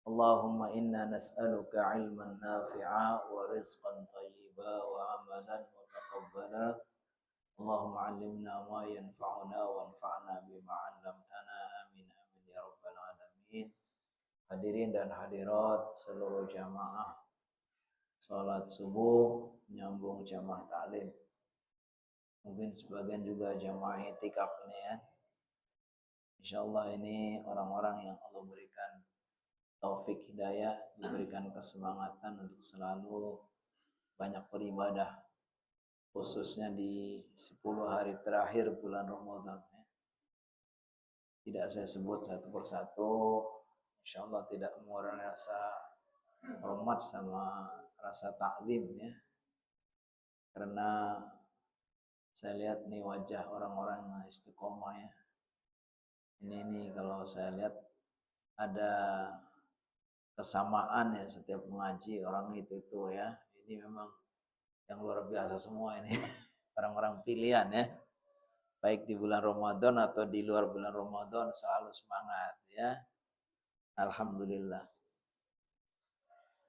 Allahumma inna nas'aluka ilman nafi'a wa rizqan thayyiba wa amalan mutaqabbala. Allahumma 'allimna ma yanfa'una wanfa'na bima 'allamtana. Amin amin ya rabbal alamin. Hadirin dan hadirat seluruh jamaah salat subuh nyambung jamaah taklim. Mungkin sebagian juga jamaah i'tikaf ini ya. Insyaallah ini orang-orang yang Allah berikan taufik hidayah, diberikan kesemangatan untuk selalu banyak beribadah, khususnya di 10 hari terakhir bulan Ramadan. Tidak saya sebut satu persatu, insya Allah tidak mengurangi rasa hormat sama rasa taklim ya. Karena saya lihat nih wajah orang-orang istiqomah ya. Ini kalau saya lihat ada kesamaan ya setiap mengaji orang itu ya. Ini memang yang luar biasa semua ini. Orang-orang pilihan ya. Baik di bulan Ramadan atau di luar bulan Ramadan selalu semangat ya. Alhamdulillah.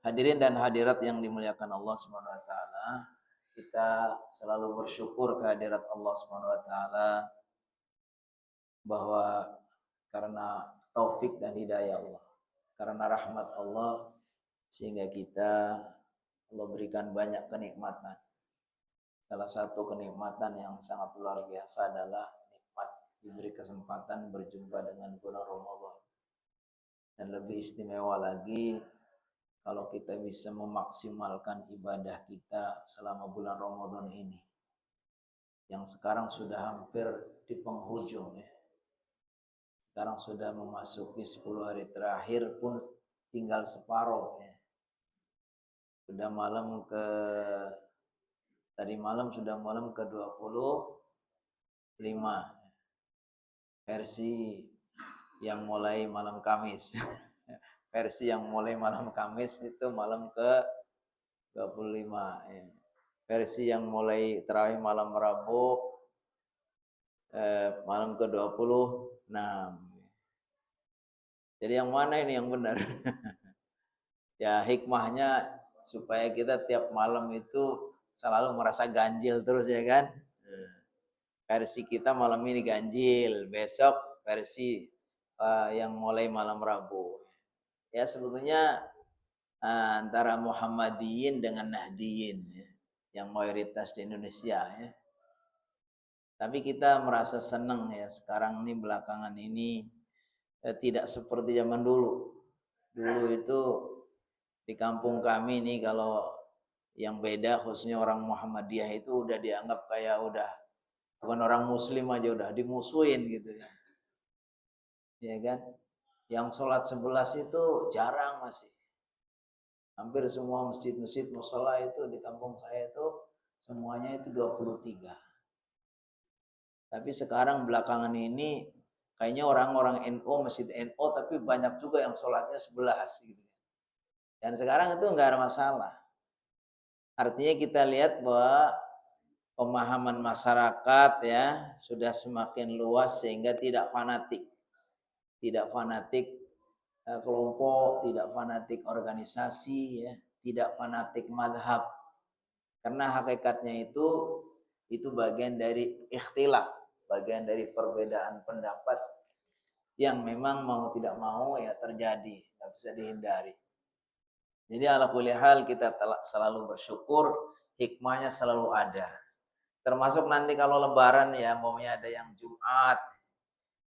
Hadirin dan hadirat yang dimuliakan Allah Subhanahu wa taala, kita selalu bersyukur kehadirat Allah Subhanahu wa taala bahwa karena taufik dan hidayah Allah, karena rahmat Allah sehingga kita Allah berikan banyak kenikmatan. Salah satu kenikmatan yang sangat luar biasa adalah nikmat diberi kesempatan berjumpa dengan bulan Ramadan. Dan lebih istimewa lagi kalau kita bisa memaksimalkan ibadah kita selama bulan Ramadan ini. Yang sekarang sudah hampir di penghujung ya. Sekarang sudah memasuki 10 hari terakhir pun tinggal separuh ya. Sudah malam ke Tadi malam sudah malam ke-25 versi yang mulai malam Kamis. Versi yang mulai malam Kamis itu malam ke-25 ya. Versi yang mulai terakhir malam Rabu malam ke-26. Jadi yang mana ini yang benar? Ya hikmahnya supaya kita tiap malam itu selalu merasa ganjil terus ya kan. Versi kita malam ini ganjil, besok versi yang mulai malam Rabu. Ya sebetulnya antara Muhammadiyin dengan Nahdiyin ya, yang mayoritas di Indonesia ya. Tapi kita merasa senang ya sekarang ini belakangan ini tidak seperti zaman dulu. Dulu itu di kampung kami nih kalau yang beda khususnya orang Muhammadiyah itu udah dianggap kayak udah bukan orang muslim aja udah dimusuhin gitu ya. Ya kan? Yang sholat 11 itu jarang masih. Hampir semua masjid-masjid mushola itu di kampung saya itu semuanya itu 23. Tapi sekarang belakangan ini kayaknya orang-orang NU, masjid NU tapi banyak juga yang sholatnya 11 gitu. Dan sekarang itu enggak ada masalah. Artinya kita lihat bahwa pemahaman masyarakat ya sudah semakin luas sehingga tidak fanatik. Tidak fanatik kelompok, tidak fanatik organisasi ya, tidak fanatik madhab. Karena hakikatnya itu bagian dari ikhtilaf, bagian dari perbedaan pendapat yang memang mau tidak mau ya terjadi, nggak bisa dihindari. Jadi ala kulli hal kita selalu bersyukur, hikmahnya selalu ada. Termasuk nanti kalau lebaran ya maunya ada yang Jumat,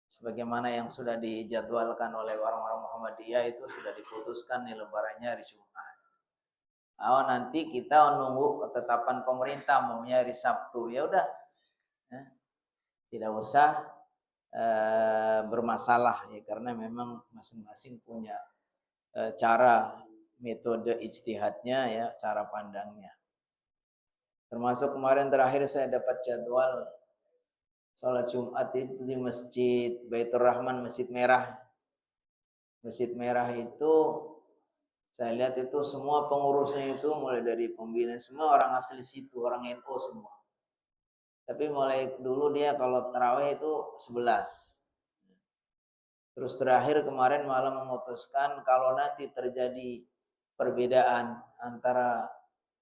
sebagaimana yang sudah dijadwalkan oleh orang-orang Muhammadiyah itu sudah diputuskan nih lebarannya hari Jumat. Oh nanti kita nunggu ketetapan pemerintah maunya hari Sabtu. Ya udah, ya, tidak usah bermasalah ya karena memang masing-masing punya cara metode ijtihadnya ya, cara pandangnya. Termasuk kemarin terakhir saya dapat jadwal sholat Jumat itu di Masjid Baitur Rahman, Masjid Merah. Masjid Merah itu saya lihat itu semua pengurusnya itu mulai dari pembina semua orang asli situ, orang NU semua. Tapi mulai dulu dia kalau tarawih itu 11. Terus terakhir kemarin malah memutuskan kalau nanti terjadi perbedaan antara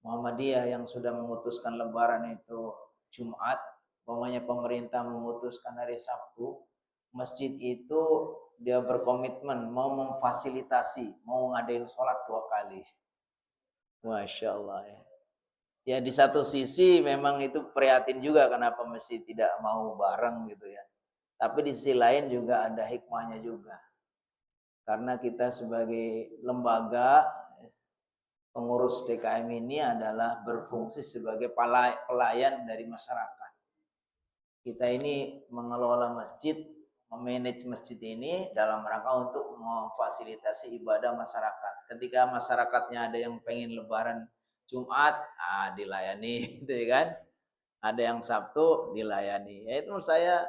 Muhammadiyah yang sudah memutuskan Lebaran itu Jumat, umpamanya pemerintah memutuskan hari Sabtu, masjid itu dia berkomitmen mau memfasilitasi, mau ngadain sholat 2 kali. Masya Allah ya. Ya di satu sisi memang itu prihatin juga kenapa masjid tidak mau bareng gitu ya. Tapi di sisi lain juga ada hikmahnya juga. Karena kita sebagai lembaga pengurus DKM ini adalah berfungsi sebagai pelayan dari masyarakat. Kita ini mengelola masjid, memanage masjid ini dalam rangka untuk memfasilitasi ibadah masyarakat. Ketika masyarakatnya ada yang pengen lebaran Jumat, dilayani gitu ya kan. Ada yang Sabtu dilayani. Ya itu menurut saya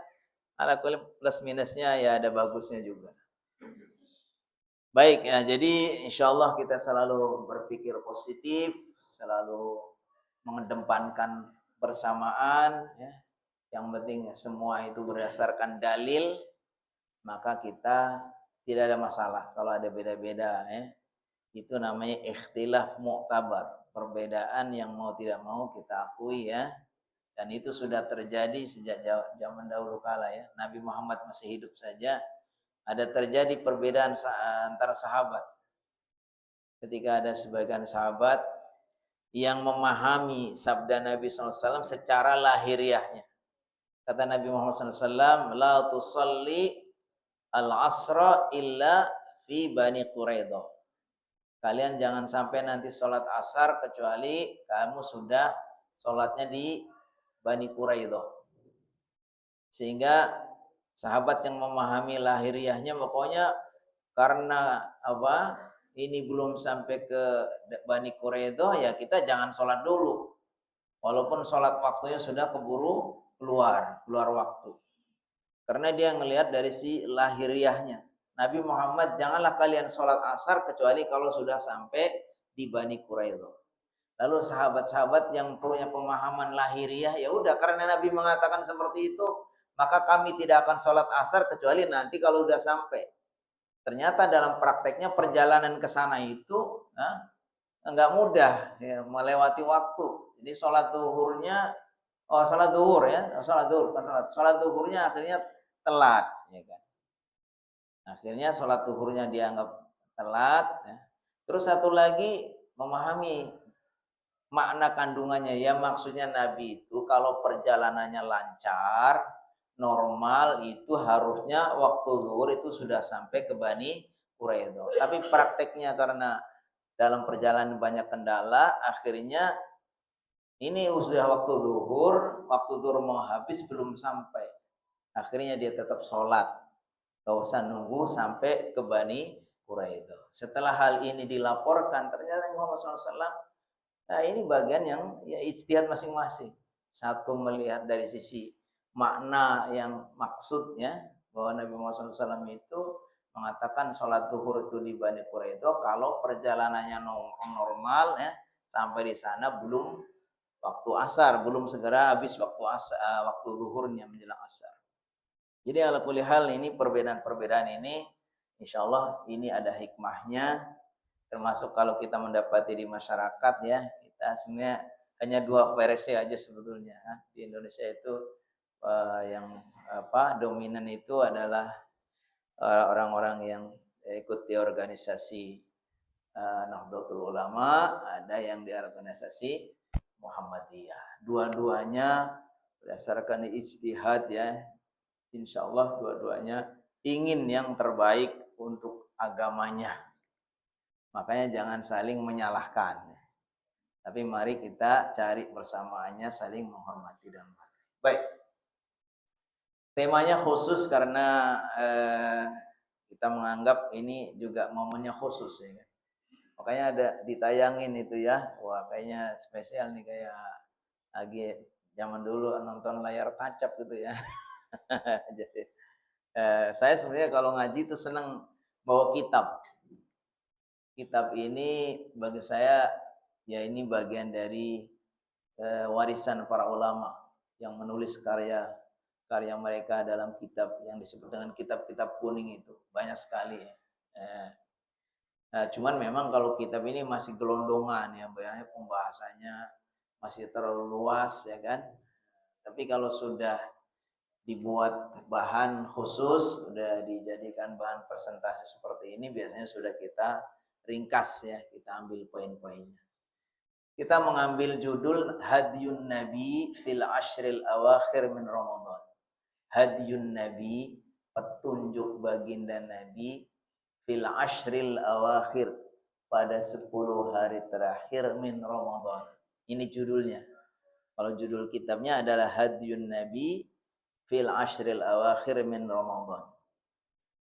ala plus minusnya ya ada bagusnya juga. Baik ya, jadi insya Allah kita selalu berpikir positif, selalu mengedepankan bersamaan ya. Yang penting semua itu berdasarkan dalil, maka kita tidak ada masalah kalau ada beda-beda ya. Itu namanya ikhtilaf mu'tabar, perbedaan yang mau tidak mau kita akui ya. Dan itu sudah terjadi sejak zaman dahulu kala ya. Nabi Muhammad masih hidup saja ada terjadi perbedaan antara sahabat. Ketika ada sebagian sahabat yang memahami sabda Nabi SAW secara lahiriahnya. Kata Nabi Muhammad SAW, la tusalli al-asra illa fi Bani Quraidah. Kalian jangan sampai nanti sholat asar kecuali kamu sudah sholatnya di Bani Quraidah. Sehingga sahabat yang memahami lahiriahnya pokoknya karena apa? Ini belum sampai ke Bani Quraidah ya kita jangan sholat dulu. Walaupun sholat waktunya sudah keburu keluar waktu. Karena dia ngelihat dari si lahiriahnya. Nabi Muhammad janganlah kalian sholat asar kecuali kalau sudah sampai di Bani Quraidah. Lalu sahabat-sahabat yang punya pemahaman lahiriah ya udah karena Nabi mengatakan seperti itu maka kami tidak akan sholat asar kecuali nanti kalau sudah sampai. Ternyata dalam prakteknya perjalanan ke sana itu enggak mudah ya, melewati waktu. Jadi sholat duhurnya sholat duhur ya, sholat duhurnya akhirnya telat ya kan. Akhirnya sholat duhurnya dianggap telat ya. Terus satu lagi memahami makna kandungannya ya, maksudnya Nabi itu kalau perjalanannya lancar normal itu harusnya waktu zuhur itu sudah sampai ke Bani Quraidah. Tapi prakteknya karena dalam perjalanan banyak kendala, akhirnya ini sudah waktu zuhur mau habis belum sampai. Akhirnya dia tetap sholat. Gak usah nunggu sampai ke Bani Quraidah. Setelah hal ini dilaporkan, ternyata Muhammad SAW, nah ini bagian yang ya ijtihad masing-masing. Satu melihat dari sisi makna yang maksudnya bahwa Nabi Muhammad SAW itu mengatakan sholat zuhur itu di Bani Quraidah kalau perjalanannya normal ya sampai di sana belum waktu asar, belum segera habis waktu zuhurnya menjelang asar. Jadi ala kulli hal ini perbedaan-perbedaan ini insya Allah ini ada hikmahnya, termasuk kalau kita mendapati di masyarakat ya kita sebenarnya hanya 2 versi aja sebetulnya di Indonesia itu yang dominan itu adalah orang-orang yang ikuti organisasi Nahdlatul Ulama, ada yang di organisasi Muhammadiyah. Dua-duanya berdasarkan ijtihad ya, insya Allah dua-duanya ingin yang terbaik untuk agamanya. Makanya jangan saling menyalahkan. Tapi mari kita cari bersamaannya saling menghormati dan menghargai. Baik. Temanya khusus karena kita menganggap ini juga momennya khusus ya kan. Makanya ada ditayangin itu ya. Wah, kayaknya spesial nih kayak lagi zaman dulu nonton layar tancap gitu ya. Jadi saya sebenarnya kalau ngaji itu senang bawa kitab. Kitab ini bagi saya ya ini bagian dari warisan para ulama yang menulis karya karya mereka dalam kitab yang disebut dengan kitab-kitab kuning itu. Banyak sekali ya. Nah, cuman memang kalau kitab ini masih gelondongan ya, banyak pembahasannya masih terlalu luas ya kan. Tapi kalau sudah dibuat bahan khusus, sudah dijadikan bahan presentasi seperti ini, biasanya sudah kita ringkas ya, kita ambil poin-poinnya. Kita mengambil judul Hadyun Nabi fil Ashril Awakhir min Ramadan. Hadyun Nabi, petunjuk baginda Nabi fil Ashril Awakhir, pada 10 hari terakhir min Ramadan. Ini judulnya. Kalau judul kitabnya adalah Hadyun Nabi fil Ashril Awakhir min Ramadan.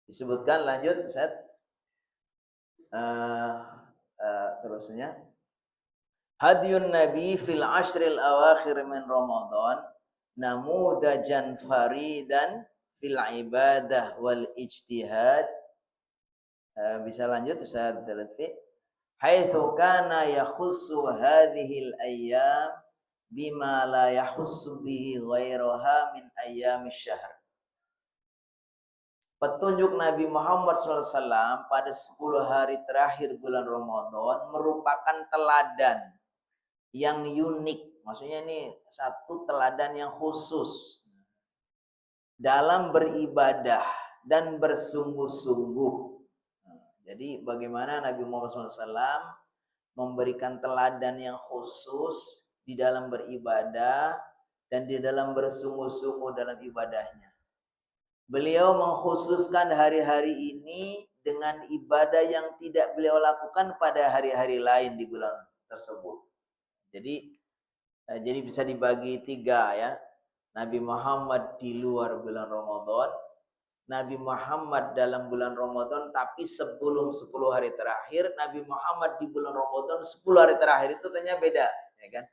Disebutkan lanjut Ustaz. Terusnya Hadyun Nabi fil Ashril Awakhir min Ramadan namudajan faridan fil ibadah wal ijtihad. Bisa lanjut Ustaz Lutfi. Haitsu kana yakhussu hadhil ayyam bima la yakhussu bihi ghairaha min ayyamis syahr. Petunjuk Nabi Muhammad SAW pada 10 hari terakhir bulan Ramadan merupakan teladan yang unik. Maksudnya ini satu teladan yang khusus dalam beribadah dan bersungguh-sungguh. Jadi bagaimana Nabi Muhammad SAW memberikan teladan yang khusus di dalam beribadah dan di dalam bersungguh-sungguh dalam ibadahnya. Beliau mengkhususkan hari-hari ini dengan ibadah yang tidak beliau lakukan pada hari-hari lain di bulan tersebut. Jadi bisa dibagi 3 ya. Nabi Muhammad di luar bulan Ramadan, Nabi Muhammad dalam bulan Ramadan, tapi sebelum 10 hari terakhir, Nabi Muhammad di bulan Ramadan 10 hari terakhir itu ternyata beda, ya kan?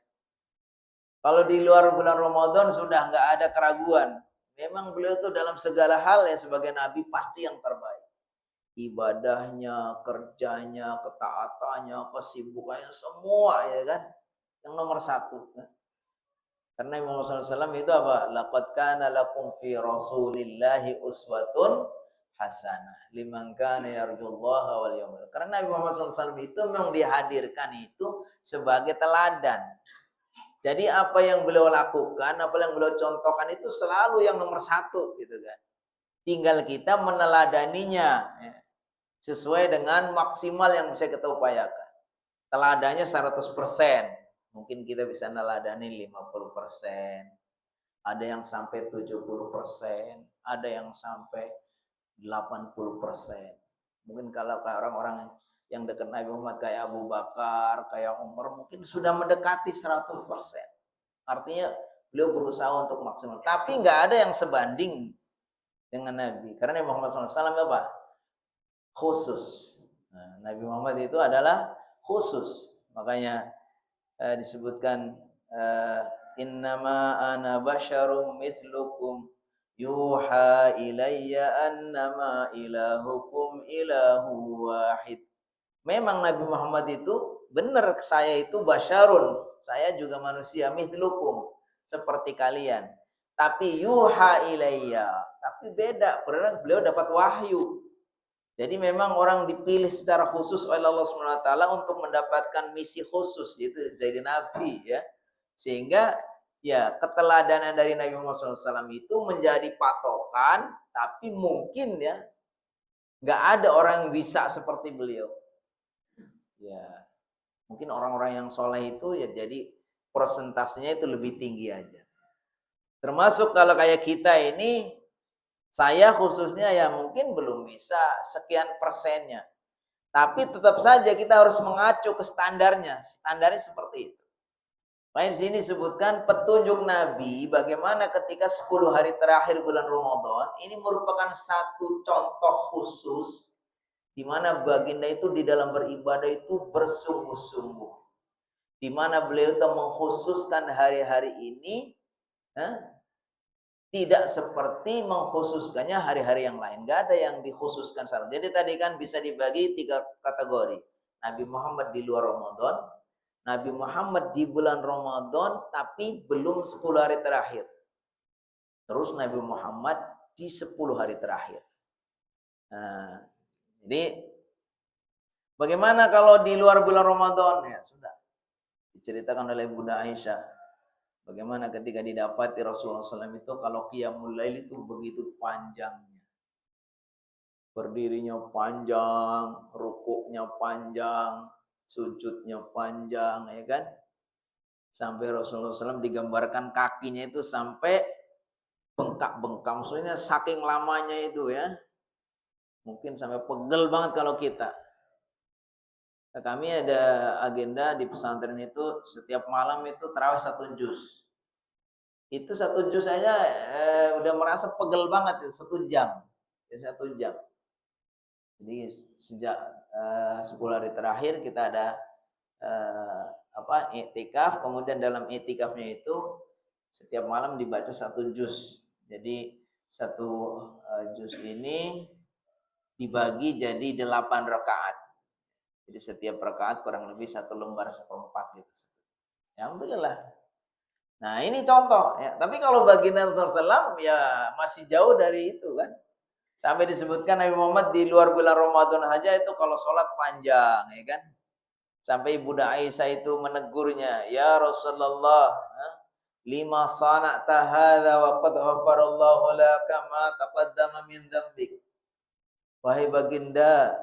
Kalau di luar bulan Ramadan sudah nggak ada keraguan. Memang beliau itu dalam segala hal ya sebagai Nabi pasti yang terbaik. Ibadahnya, kerjanya, ketaatannya, kesibukannya, semua ya kan. Yang nomor 1. Karena Muhammad SAW itu apa? Laqad kana lakum fi Rasulillahi uswatun hasanah liman kana yarjullaha wal yawmal. Karena Nabi Muhammad SAW itu memang dihadirkan itu sebagai teladan. Jadi apa yang beliau lakukan, apa yang beliau contohkan itu selalu yang nomor 1 gitu kan. Tinggal kita meneladaninya ya, sesuai dengan maksimal yang bisa kita upayakan. Teladannya 100%. Mungkin kita bisa neladani 50%, ada yang sampai 70%, ada yang sampai 80%. Mungkin kalau orang-orang yang dekat Nabi Muhammad kayak Abu Bakar, kayak Umar, mungkin sudah mendekati 100%. Artinya beliau berusaha untuk maksimal. Tapi nggak ada yang sebanding dengan Nabi. Karena Nabi Muhammad SAW apa? Khusus. Nah, Nabi Muhammad itu adalah khusus. Makanya disebutkan innama ana basyarum mithlukum yuha ilayya annama ilahukum ilahu wahid. Memang Nabi Muhammad itu benar, saya itu basyarun, saya juga manusia, mithlukum, seperti kalian. Tapi yuha ilayya, tapi beda, karena beliau dapat wahyu. Jadi memang orang dipilih secara khusus oleh Allah SWT untuk mendapatkan misi khusus, yaitu jadi Nabi ya. Sehingga ya keteladanan dari Nabi Muhammad SAW itu menjadi patokan, tapi mungkin ya nggak ada orang yang bisa seperti beliau. Ya mungkin orang-orang yang soleh itu ya jadi persentasenya itu lebih tinggi aja. Termasuk kalau kayak kita ini, saya khususnya ya mungkin belum bisa sekian persennya. Tapi tetap saja kita harus mengacu ke standarnya. Standarnya seperti itu. Makanya di sini disebutkan petunjuk Nabi bagaimana ketika 10 hari terakhir bulan Ramadan. Ini merupakan satu contoh khusus di mana baginda itu di dalam beribadah itu bersungguh-sungguh. Di mana beliau itu mengkhususkan hari-hari ini tidak seperti mengkhususkannya hari-hari yang lain. Gak ada yang dikhususkan. Jadi tadi kan bisa dibagi 3 kategori. Nabi Muhammad di luar Ramadan, Nabi Muhammad di bulan Ramadan tapi belum 10 hari terakhir. terus Nabi Muhammad di 10 hari terakhir. Nah, jadi bagaimana kalau di luar bulan Ramadan? Ya sudah, diceritakan oleh Bunda Aisyah. Bagaimana ketika didapati Rasulullah SAW itu kalau qiyamul lail itu begitu panjangnya. Berdirinya panjang, rukuknya panjang, sujudnya panjang, ya kan? Sampai Rasulullah SAW digambarkan kakinya itu sampai bengkak-bengkak. Maksudnya saking lamanya itu ya. Mungkin sampai pegel banget kalau kita. Nah, kami ada agenda di pesantren itu setiap malam itu tarawih 1 juz. Itu 1 juz aja udah merasa pegel banget itu 1 jam. Ya 1 jam. Jadi sejak 10 hari terakhir kita ada iktikaf, kemudian dalam iktikafnya itu setiap malam dibaca 1 juz. Jadi 1 juz ini dibagi jadi 8 rakaat. Jadi setiap rakaat kurang lebih 1 lembar 1/4 gitu. Alhamdulillah. Nah ini contoh ya. Tapi kalau baginda SAW ya masih jauh dari itu kan. Sampai disebutkan Nabi Muhammad di luar bulan Ramadan saja itu kalau sholat panjang, ya kan? Sampai Bunda Aisyah itu menegurnya, ya Rasulullah, lima sana'ta hadza wa qad ghafarallahu laka ma taqaddama min dzambik. Wahai baginda,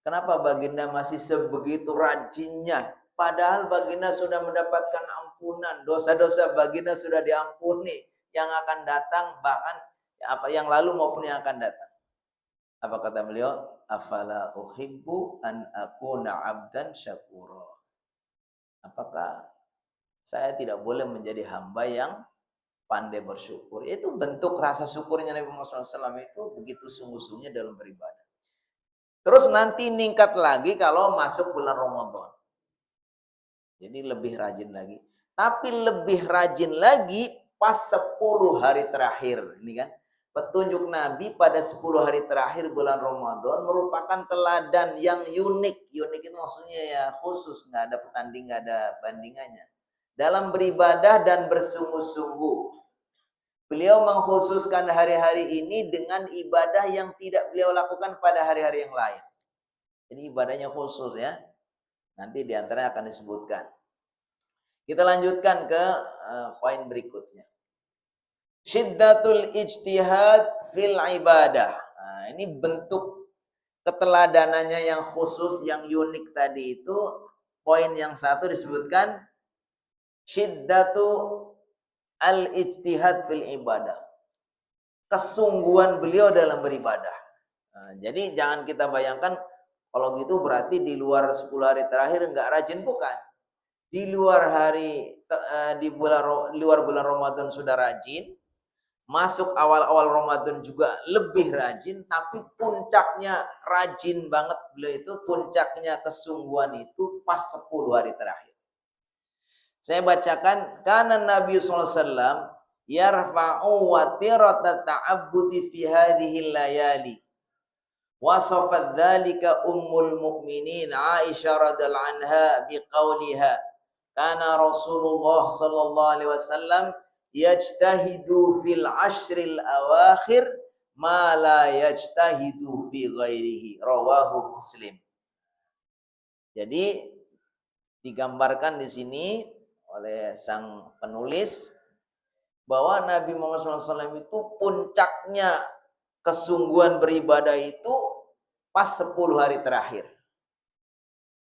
kenapa baginda masih sebegitu rajinnya? Padahal baginda sudah mendapatkan ampunan, dosa-dosa baginda sudah diampuni, yang akan datang bahkan yang lalu maupun yang akan datang. Apa kata beliau? Afala uhibbu an akuna abdan syakura. Apakah saya tidak boleh menjadi hamba yang pandai bersyukur? Itu bentuk rasa syukurnya Nabi Muhammad SAW itu begitu sungguh-sungguhnya dalam beribadah. Terus nanti meningkat lagi kalau masuk bulan Ramadan. Jadi lebih rajin lagi. Tapi lebih rajin lagi pas 10 hari terakhir. Ini kan petunjuk Nabi pada 10 hari terakhir bulan Ramadan merupakan teladan yang unik. Unik itu maksudnya ya khusus, nggak ada pertanding, nggak ada bandingannya. Dalam beribadah dan bersungguh-sungguh. Beliau mengkhususkan hari-hari ini dengan ibadah yang tidak beliau lakukan pada hari-hari yang lain. Ini ibadahnya khusus ya. Nanti diantaranya akan disebutkan. Kita lanjutkan ke poin berikutnya. Syiddatul ijtihad fil ibadah. Nah, ini bentuk keteladanannya yang khusus, yang unik tadi itu. Poin yang 1 disebutkan syiddatu al-ijtihad fil ibadah. Kesungguhan beliau dalam beribadah. Nah, jadi jangan kita bayangkan kalau gitu berarti di luar 10 hari terakhir enggak rajin, bukan. Di luar luar bulan Ramadan sudah rajin. Masuk awal-awal Ramadan juga lebih rajin, tapi puncaknya rajin banget beliau itu, puncaknya kesungguhan itu pas 10 hari terakhir. Saya bacakan, karena Nabi SAW yarfa'u watirata ta'abbudi fi hadhihi layali. Wasafat dzalika ummul mu'minin Aisyah radhiyallahu anha biqauliha, kana Rasulullah sallallahu alaihi wasallam yajtahidu fil ashril awakhir ma la yajtahidu fi ghairihi, rawahu Muslim. Jadi digambarkan di sini oleh sang penulis bahwa Nabi Muhammad SAW itu puncaknya kesungguhan beribadah itu pas 10 hari terakhir.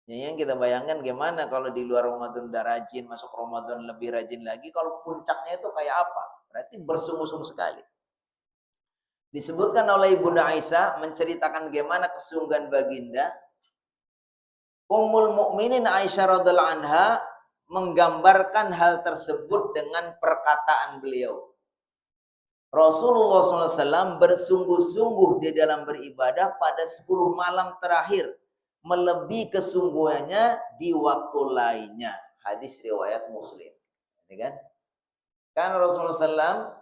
Yang kita bayangkan gimana kalau di luar Ramadan udah rajin, masuk Ramadan lebih rajin lagi, kalau puncaknya itu kayak apa? Berarti bersungguh-sungguh sekali. Disebutkan oleh Bunda Aisyah menceritakan gimana kesungguhan baginda. Ummul Mukminin Aisyah radhiallahu anha menggambarkan hal tersebut dengan perkataan beliau. Rasulullah SAW bersungguh-sungguh di dalam beribadah pada 10 malam terakhir, melebihi kesungguhannya di waktu lainnya. Hadis riwayat Muslim. Ini kan? Kan Rasulullah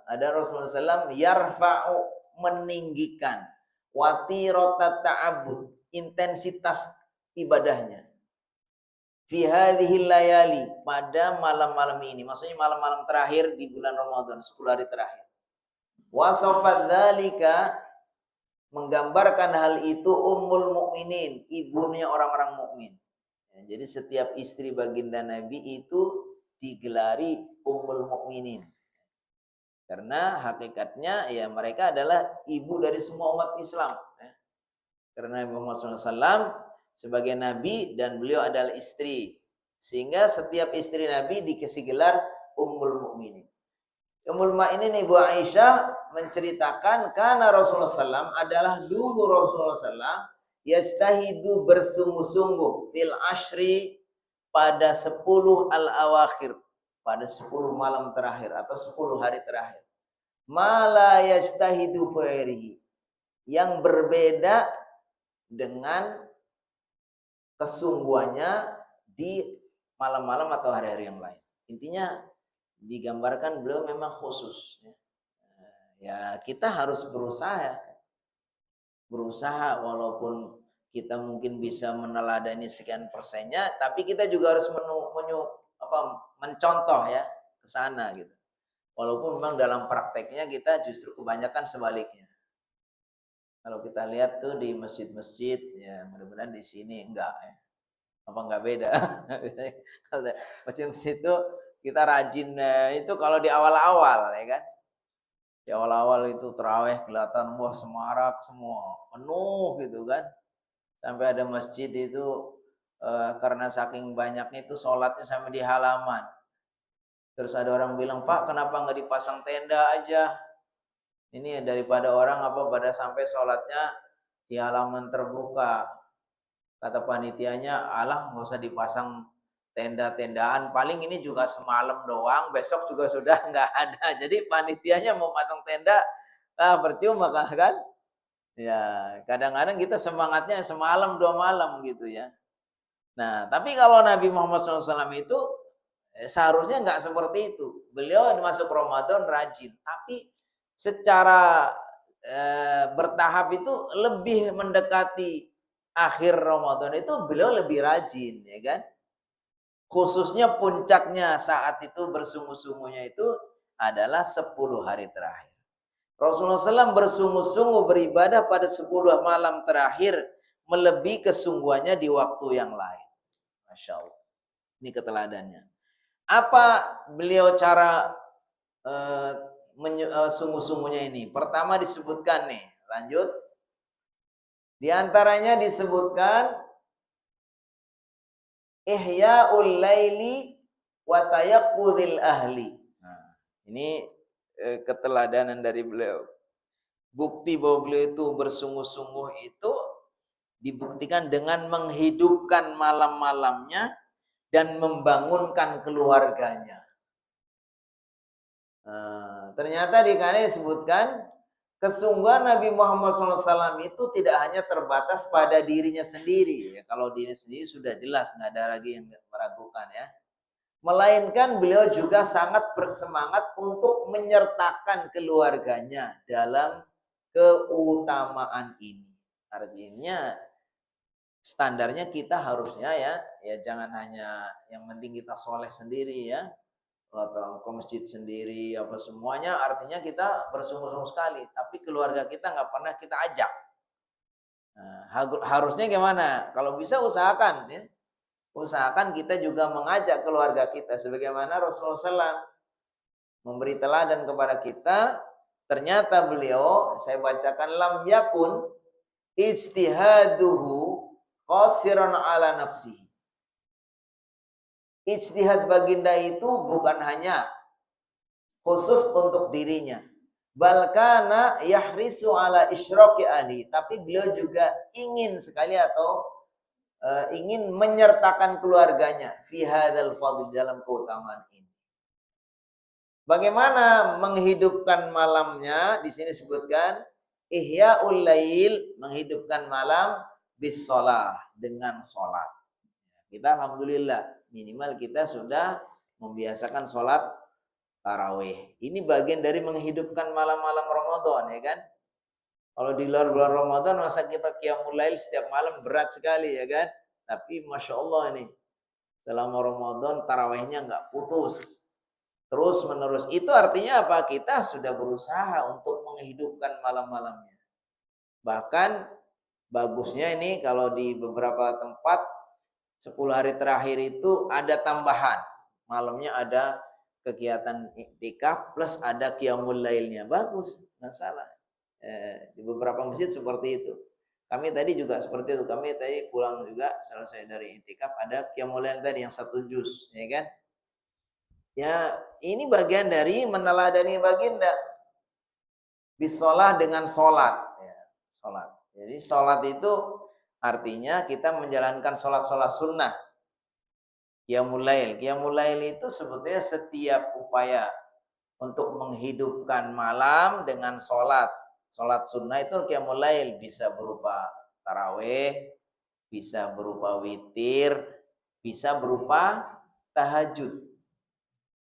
SAW yarfa'u, meninggikan, watirotat ta'abud, intensitas ibadahnya. Fi hadhil layali, pada malam-malam ini. Maksudnya malam-malam terakhir di bulan Ramadan, 10 hari terakhir. Wasafat dzalika, menggambarkan hal itu ummul mukminin, ibunya orang-orang mukmin. Ya, jadi setiap istri baginda Nabi itu digelari ummul mukminin. Karena hakikatnya ya mereka adalah ibu dari semua umat Islam. Ya. Karena Nabi Muhammad SAW sebagai Nabi dan beliau adalah istri. Sehingga setiap istri Nabi dikasih gelar ummul mukminin. Ummul Mukminin Ibu Aisyah menceritakan karena Rasulullah SAW adalah dulu Rasulullah SAW yastahidu bersungguh-sungguh fil ashri pada 10 al-awakhir, pada 10 malam terakhir atau 10 hari terakhir. Mala yastahidu fi'rihi, yang berbeda dengan kesungguhannya di malam-malam atau hari-hari yang lain. Intinya digambarkan beliau memang khusus. Ya kita harus berusaha walaupun kita mungkin bisa meneladani sekian persennya, tapi kita juga harus mencontoh ya ke sana gitu. Walaupun memang dalam prakteknya kita justru kebanyakan sebaliknya. Kalau kita lihat tuh di masjid-masjid, ya mudah-mudahan di sini enggak ya. Apa enggak beda? Masjid-masjid itu kita rajin itu kalau di awal-awal ya kan. Di awal-awal itu tarawih kelihatan wah semarak semua, penuh gitu kan. Sampai ada masjid itu karena saking banyaknya itu sholatnya sampai di halaman. Terus ada orang bilang, "Pak, kenapa nggak dipasang tenda aja? Ini daripada orang pada sampai sholatnya di halaman terbuka." Kata panitianya, "Alah, nggak usah dipasang tenda-tendaan. Paling ini juga semalam doang, besok juga sudah nggak ada." Jadi panitianya mau pasang tenda, percuma kan? Ya, kadang-kadang kita semangatnya semalam 2 malam gitu ya. Nah, tapi kalau Nabi Muhammad SAW itu seharusnya nggak seperti itu. Beliau masuk Ramadan rajin, tapi secara bertahap itu lebih mendekati akhir Ramadan itu beliau lebih rajin, ya kan? Khususnya puncaknya saat itu bersungguh-sungguhnya itu adalah 10 hari terakhir. Rasulullah SAW bersungguh-sungguh beribadah pada 10 malam terakhir melebihi kesungguhannya di waktu yang lain. Masya Allah. Ini keteladannya. Apa beliau cara sungguh-sungguhnya ini? Pertama disebutkan nih, lanjut. Di antaranya disebutkan ihya'ul laili wa tayaqqudil ahli. Nah, ini keteladanan dari beliau. Bukti bahwa beliau itu bersungguh-sungguh itu dibuktikan dengan menghidupkan malam-malamnya dan membangunkan keluarganya. Ternyata di sana disebutkan kesungguhan Nabi Muhammad SAW itu tidak hanya terbatas pada dirinya sendiri. Ya, kalau diri sendiri sudah jelas, nggak ada lagi yang meragukan ya. Melainkan beliau juga sangat bersemangat untuk menyertakan keluarganya dalam keutamaan ini. Artinya standarnya kita harusnya ya jangan hanya yang penting kita soleh sendiri ya. Kalau ke masjid sendiri apa semuanya artinya kita bersungguh-sungguh sekali, tapi keluarga kita nggak pernah kita ajak. Nah, harusnya gimana? Kalau bisa usahakan ya. Usahakan kita juga mengajak keluarga kita sebagaimana Rasulullah SAW memberi teladan kepada kita. Ternyata beliau, saya bacakan, lam yakun ijtihaduhu qasiran ala nafsihi. Ijtihad baginda itu bukan hanya khusus untuk dirinya. Balkana yahrisu ala isyraqi ahli. Tapi beliau juga ingin sekali atau ingin menyertakan keluarganya fi hadzal fadl, dalam keutamaan ini. Bagaimana menghidupkan malamnya? Di sini sebutkan ihya'ul lail, menghidupkan malam bis shalah, dengan salat. Kita alhamdulillah minimal kita sudah membiasakan sholat tarawih. Ini bagian dari menghidupkan malam-malam Ramadan ya kan. Kalau di luar bulan Ramadan masa kita qiyamul lail setiap malam berat sekali ya kan. Tapi Masya Allah ini selama Ramadan tarawihnya nggak putus. Terus menerus. Itu artinya apa? Kita sudah berusaha untuk menghidupkan malam-malamnya. Bahkan bagusnya ini kalau di beberapa tempat 10 hari terakhir itu ada tambahan. Malamnya ada kegiatan iktikaf plus ada qiyamul lailnya. Bagus, nggak salah. Di beberapa masjid seperti itu. Kami tadi juga seperti itu. Kami tadi pulang juga selesai dari iktikaf ada qiyamul lail tadi yang 1 juz, ya kan? Ya, ini bagian dari meneladani baginda. Bisolah dengan sholat. Ya, sholat. Jadi sholat itu artinya kita menjalankan sholat-sholat sunnah. Qiyamul lail. Qiyamul lail itu sebetulnya setiap upaya untuk menghidupkan malam dengan sholat. Sholat sunnah itu qiyamul lail. Bisa berupa taraweh, bisa berupa witir, bisa berupa tahajud.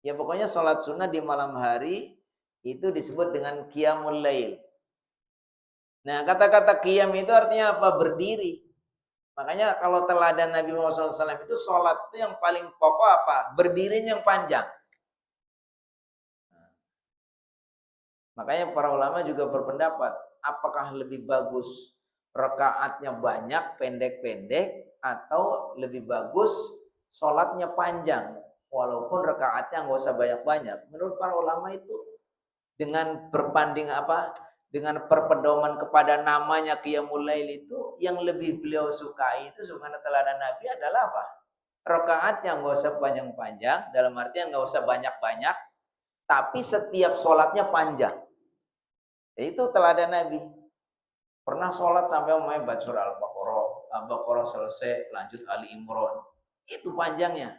Ya pokoknya sholat sunnah di malam hari itu disebut dengan qiyamul lail. Nah, kata-kata qiyam itu artinya apa? Berdiri. Makanya kalau teladan Nabi Muhammad SAW itu sholat itu yang paling pokok apa? Berdirinya yang panjang. Makanya para ulama juga berpendapat, apakah lebih bagus rakaatnya banyak, pendek-pendek, atau lebih bagus sholatnya panjang, walaupun rakaatnya nggak usah banyak-banyak. Menurut para ulama itu dengan berbanding apa? Dengan perpedoman kepada namanya qiyamul lail itu yang lebih beliau sukai itu sebagaimana teladan Nabi adalah apa? Rakaatnya nggak usah panjang-panjang, dalam artian nggak usah banyak-banyak, tapi setiap sholatnya panjang. Itu teladan Nabi. Pernah sholat sampai umumnya baca surah Al-Baqarah, Al-Baqarah selesai, lanjut Ali Imran. Itu panjangnya.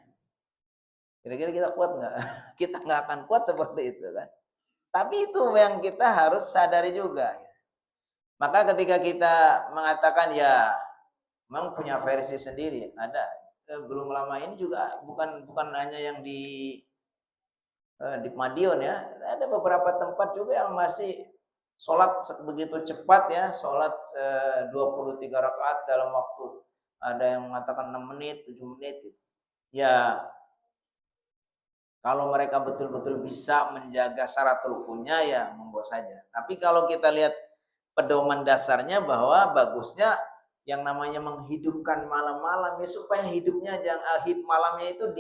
Kira-kira kita kuat nggak? Kita nggak akan kuat seperti itu kan. Tapi itu yang kita harus sadari juga. Maka ketika kita mengatakan ya, memang punya versi sendiri, ada. Belum lama ini juga bukan hanya yang di Madiun ya, ada beberapa tempat juga yang masih sholat begitu cepat ya, sholat 23 rakaat dalam waktu. Ada yang mengatakan 6 menit, 7 menit. Gitu. Ya, kalau mereka betul-betul bisa menjaga syarat rukunnya ya monggo saja. Tapi kalau kita lihat pedoman dasarnya bahwa bagusnya yang namanya menghidupkan malam-malam ya supaya hidupnya malamnya itu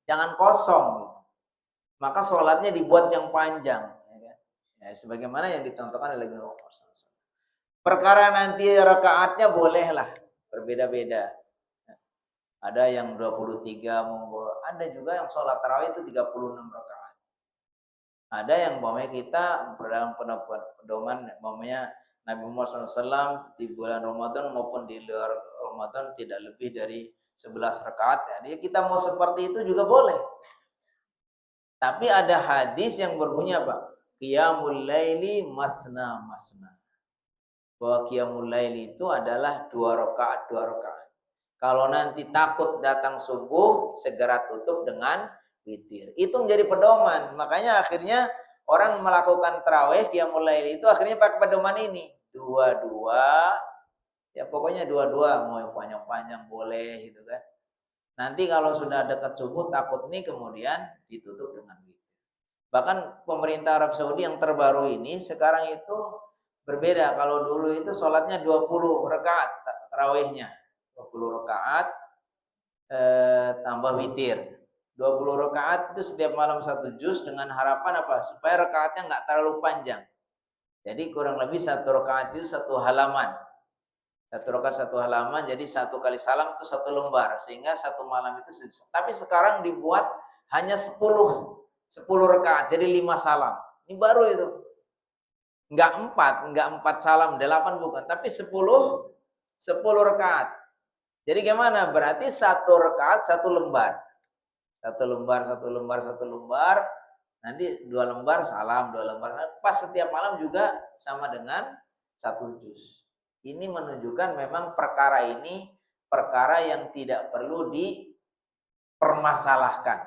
jangan kosong gitu. Maka sholatnya dibuat yang panjang ya kan? Ya, sebagaimana yang dicontohkan oleh Nabi Muhammad. Perkara nanti rakaatnya bolehlah berbeda-beda. Ada yang 23 monggo, ada juga yang sholat tarawih itu 36 rakaat. Ada yang umpamanya kita dalam pedoman umpamanya Nabi Muhammad SAW di bulan Ramadan maupun di luar Ramadan tidak lebih dari 11 rakaat. Jadi kita mau seperti itu juga boleh. Tapi ada hadis yang berbunyi apa? Qiyamul laili masna masna. Bahwa qiyamul laili itu adalah 2 rakaat, 2 rakaat. Kalau nanti takut datang subuh, segera tutup dengan witir. Itu menjadi pedoman. Makanya akhirnya orang melakukan tarawih qiyamul lail itu akhirnya pakai pedoman ini. Dua-dua, ya pokoknya dua-dua, mau yang panjang-panjang boleh gitu kan. Nanti kalau sudah dekat subuh takut nih kemudian ditutup dengan witir. Bahkan pemerintah Arab Saudi yang terbaru ini sekarang itu berbeda. Kalau dulu itu sholatnya 20 rakaat tarawihnya. 20 rakaat tambah witir. 20 rakaat itu setiap malam 1 juz dengan harapan apa? Supaya rakaatnya nggak terlalu panjang. Jadi kurang lebih 1 rakaat itu 1 halaman. 1 rakaat 1 halaman, jadi 1 kali salam itu 1 lembar. Sehingga 1 malam itu. Tapi sekarang dibuat hanya 10 rakaat, jadi 5 salam. Ini baru itu. Enggak 4 salam, 8 bukan. Tapi 10 rakaat. Jadi gimana? Berarti 1 rakaat 1 lembar. 1 lembar, 1 lembar, 1 lembar. Nanti 2 lembar salam, 2 lembar. Pas setiap malam juga sama dengan 1 juz. Ini menunjukkan memang perkara ini perkara yang tidak perlu dipermasalahkan.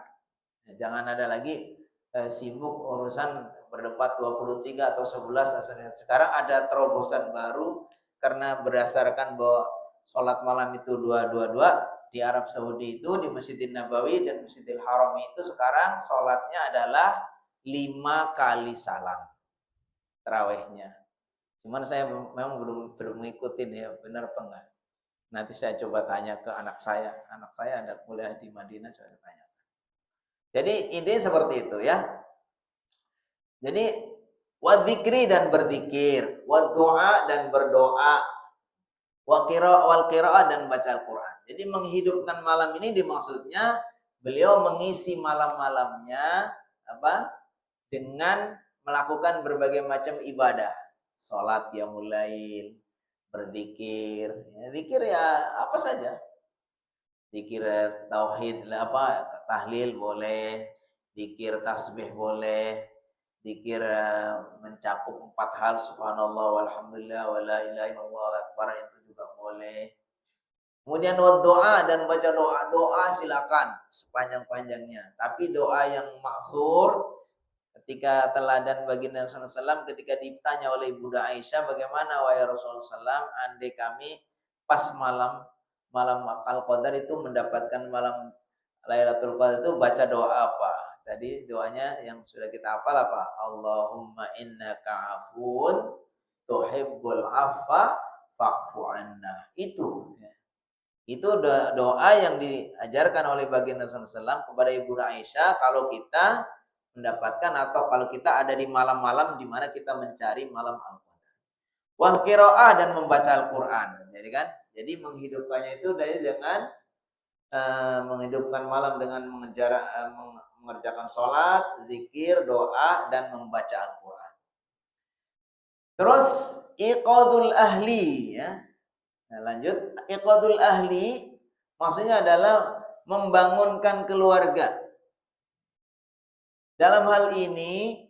Jangan ada lagi sibuk urusan berdebat 23 atau 11. Sekarang ada terobosan baru karena berdasarkan bahwa sholat malam itu 222 di Arab Saudi itu di Masjidil Nabawi dan Masjidil Haram itu sekarang sholatnya adalah 5 kali salam. tarawihnya. Cuman saya memang belum ngikutin ya, benar apa enggak. Nanti saya coba tanya ke anak saya. Anak saya ada kuliah di Madinah, saya tanya. Jadi intinya seperti itu ya. Jadi wadzikri dan berzikir, waddu'a dan berdoa, wal qira'ah dan baca Al-Qur'an. Jadi menghidupkan malam ini dimaksudnya beliau mengisi malam-malamnya apa? Dengan melakukan berbagai macam ibadah. Salat qiyamul lail, berzikir. Ya, zikir ya apa saja. Zikir tauhid apa tahlil boleh, zikir tasbih boleh, zikir mencakup 4 hal subhanallah walhamdulillah wala ilaha illallah akbar itu juga boleh. Kemudian doa dan baca doa silakan sepanjang-panjangnya. Tapi doa yang maksur ketika teladan baginda Rasulullah SAW ketika ditanya oleh Bunda Aisyah bagaimana wahai Rasulullah SAW andai kami pas malam Al-Qadar itu mendapatkan malam Lailatul Qadar itu baca doa apa? Tadi doanya yang sudah kita hafal apa? Allahumma innaka afun tuhibbul afwa fa'fu anna. Itu ya. Itu doa yang diajarkan oleh baginda Rasulullah SAW kepada Ibu Aisyah kalau kita mendapatkan atau kalau kita ada di malam-malam di mana kita mencari malam Al-Qadar. Wal qiraah dan membaca Al-Qur'an. Jadi menghidupkannya itu dari dengan menghidupkan malam dengan mengerjakan sholat, zikir, doa dan membaca Al-Qur'an. Terus iqadul ahli ya. Nah, lanjut, iqadul ahli maksudnya adalah membangunkan keluarga. Dalam hal ini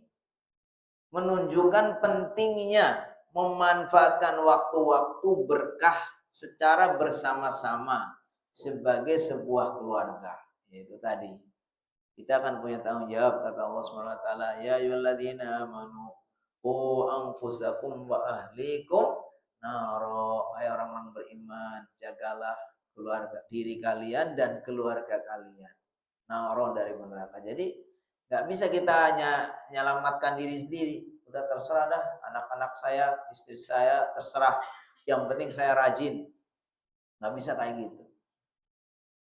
menunjukkan pentingnya memanfaatkan waktu-waktu berkah secara bersama-sama sebagai sebuah keluarga. Yaitu tadi. Kita akan punya tanggung jawab kata Allah Subhanahu wa taala, ya ayyuhalladzina amanu qu anfusakum wa ahlikum naro, hai orang-orang beriman, jagalah keluarga diri kalian dan keluarga kalian. Naro dari neraka. Jadi nggak bisa kita hanya menyelamatkan diri sendiri. Udah terserah dah, anak-anak saya, istri saya, terserah. Yang penting saya rajin. Nggak bisa kayak gitu.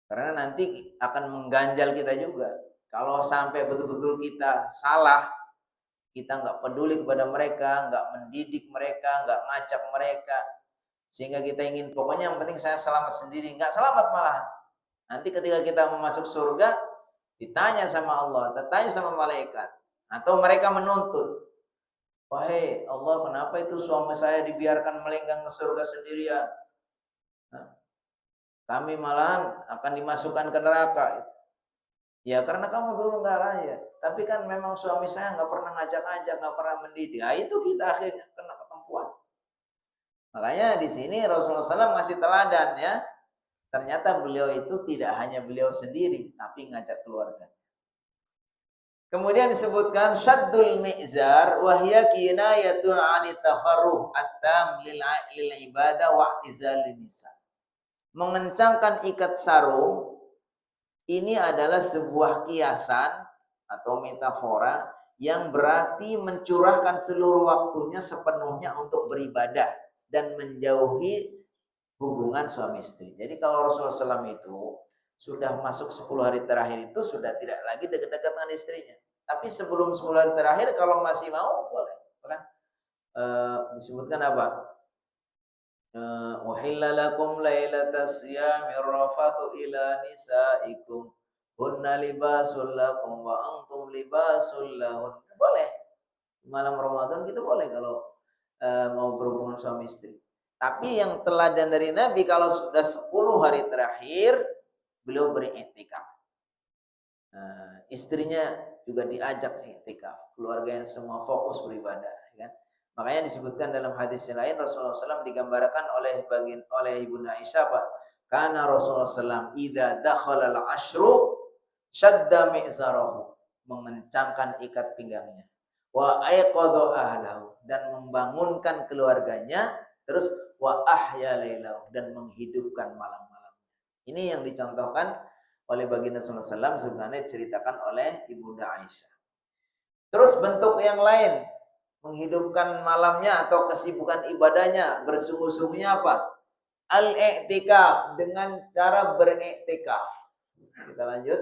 Karena nanti akan mengganjal kita juga. Kalau sampai betul-betul kita salah, kita nggak peduli kepada mereka, nggak mendidik mereka, nggak ngajak mereka. Sehingga kita ingin, pokoknya yang penting saya selamat sendiri. Nggak selamat malah. Nanti ketika kita mau masuk surga, ditanya sama Allah, ditanya sama malaikat. Atau mereka menuntut. Wahai Allah, kenapa itu suami saya dibiarkan melenggang ke surga sendirian? Nah, kami malahan akan dimasukkan ke neraka. Ya karena kamu dulu nggak raya. Tapi kan memang suami saya nggak pernah ngajak-ngajak, nggak pernah mendidik. Nah, itu kita akhirnya kena ketempuan. Makanya di sini Rasulullah SAW masih teladan ya. Ternyata beliau itu tidak hanya beliau sendiri, tapi ngajak keluarga. Kemudian disebutkan syaddul mi'zar wahya kinayatun 'ani tafarruh at-tam lil ibadah wa i'tizal nisa. Mengencangkan ikat sarung ini adalah sebuah kiasan atau metafora yang berarti mencurahkan seluruh waktunya sepenuhnya untuk beribadah dan menjauhi hubungan suami istri. Jadi kalau Rasulullah SAW itu sudah masuk 10 hari terakhir itu sudah tidak lagi dekat-dekat dengan istrinya. Tapi sebelum 10 hari terakhir kalau masih mau boleh. Kan? Disebutkan apa? Uhilla lakum lailatas siyami rafatu ila nisaikum hunna libasul lakum wa antum libasul lahun. Boleh. Malam Ramadan kita boleh kalau mau berhubungan suami istri. Tapi yang teladan dari Nabi kalau sudah 10 hari terakhir beliau beriktikaf. Istrinya juga diajak iktikaf. Keluarganya semua fokus beribadah, kan? Makanya disebutkan dalam hadis lain Rasulullah SAW digambarkan oleh Ibunda Aisyah apa? Karena Rasulullah SAW idza dakhala al-ashru syadda mi'zarahu, mengencangkan ikat pinggangnya. Wa aiqadha ahlahu, dan membangunkan keluarganya, terus wa ahya lailahu, dan menghidupkan malam-malam. Ini yang dicontohkan oleh baginda sallallahu alaihi wasallam sebenarnya diceritakan oleh Ibunda Aisyah. Terus bentuk yang lain menghidupkan malamnya atau kesibukan ibadahnya, bersungguh-sungguhnya apa? Al-i'tikaf, dengan cara beriktikaf. Kita lanjut.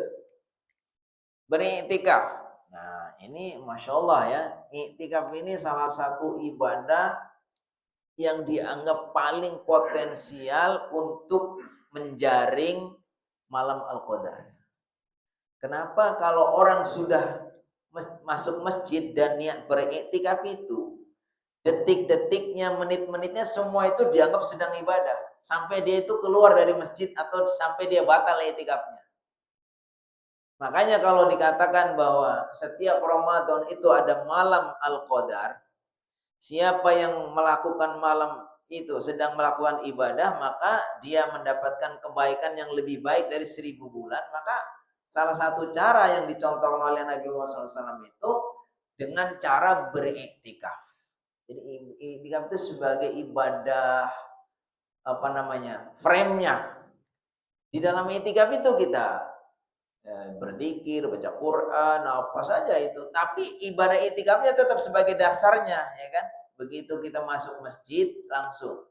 Beriktikaf. Nah, ini Masya Allah ya. Iktikaf ini salah satu ibadah yang dianggap paling potensial untuk menjaring malam Al-Qadar. Kenapa? Kalau orang sudah masuk masjid dan niat beriktikaf itu, detik-detiknya, menit-menitnya semua itu dianggap sedang ibadah. Sampai dia itu keluar dari masjid atau sampai dia batal iktikafnya. Makanya kalau dikatakan bahwa setiap Ramadan itu ada malam Al-Qadar, siapa yang melakukan malam itu sedang melakukan ibadah, maka dia mendapatkan kebaikan yang lebih baik dari 1000 bulan. Maka salah satu cara yang dicontohkan oleh Nabi Muhammad SAW itu dengan cara beriktikaf. Jadi iktikaf itu sebagai ibadah frame-nya. Di dalam iktikaf itu kita berzikir, baca Quran, apa saja itu. Tapi ibadah iktikafnya tetap sebagai dasarnya, ya kan? Begitu kita masuk masjid langsung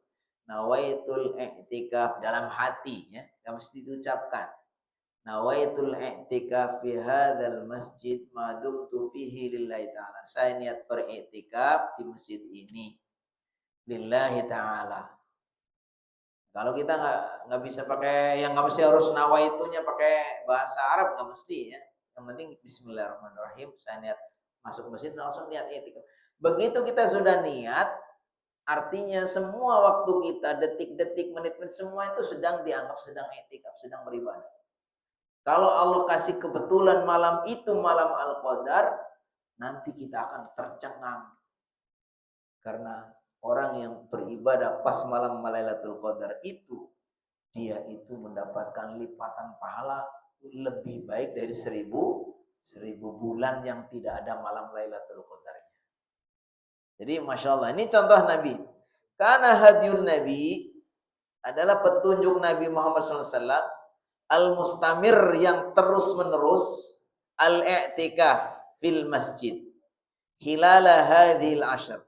nawaitul i'tikaf dalam hati, ya. Yang mesti diucapkan. Nawaitul i'tikaf fi hadzal masjid ma dumtu fihi lillahi ta'ala. Saya niat beriktikaf di masjid ini lillahi ta'ala. Kalau kita nggak bisa pakai, yang nggak mesti harus nawaitunya pakai bahasa Arab, nggak mesti ya. Yang penting Bismillahirrahmanirrahim. Saya niat masuk masjid langsung niat i'tikaf. Begitu kita sudah niat, artinya semua waktu kita, detik-detik, menit-menit, semua itu sedang dianggap sedang i'tikaf, sedang beribadah. Kalau Allah kasih kebetulan malam itu malam Al-Qadar, nanti kita akan tercengang. Karena orang yang beribadah pas malam Lailatul Qadar itu, dia itu mendapatkan lipatan pahala lebih baik dari 1000 bulan yang tidak ada malam Lailatul Qadarnya. Jadi Masya Allah, ini contoh Nabi. Karena hadyun Nabi adalah petunjuk Nabi Muhammad SAW, al-mustamir, yang terus menerus, al-i'tikaf fil masjid hilala hadhil ashr.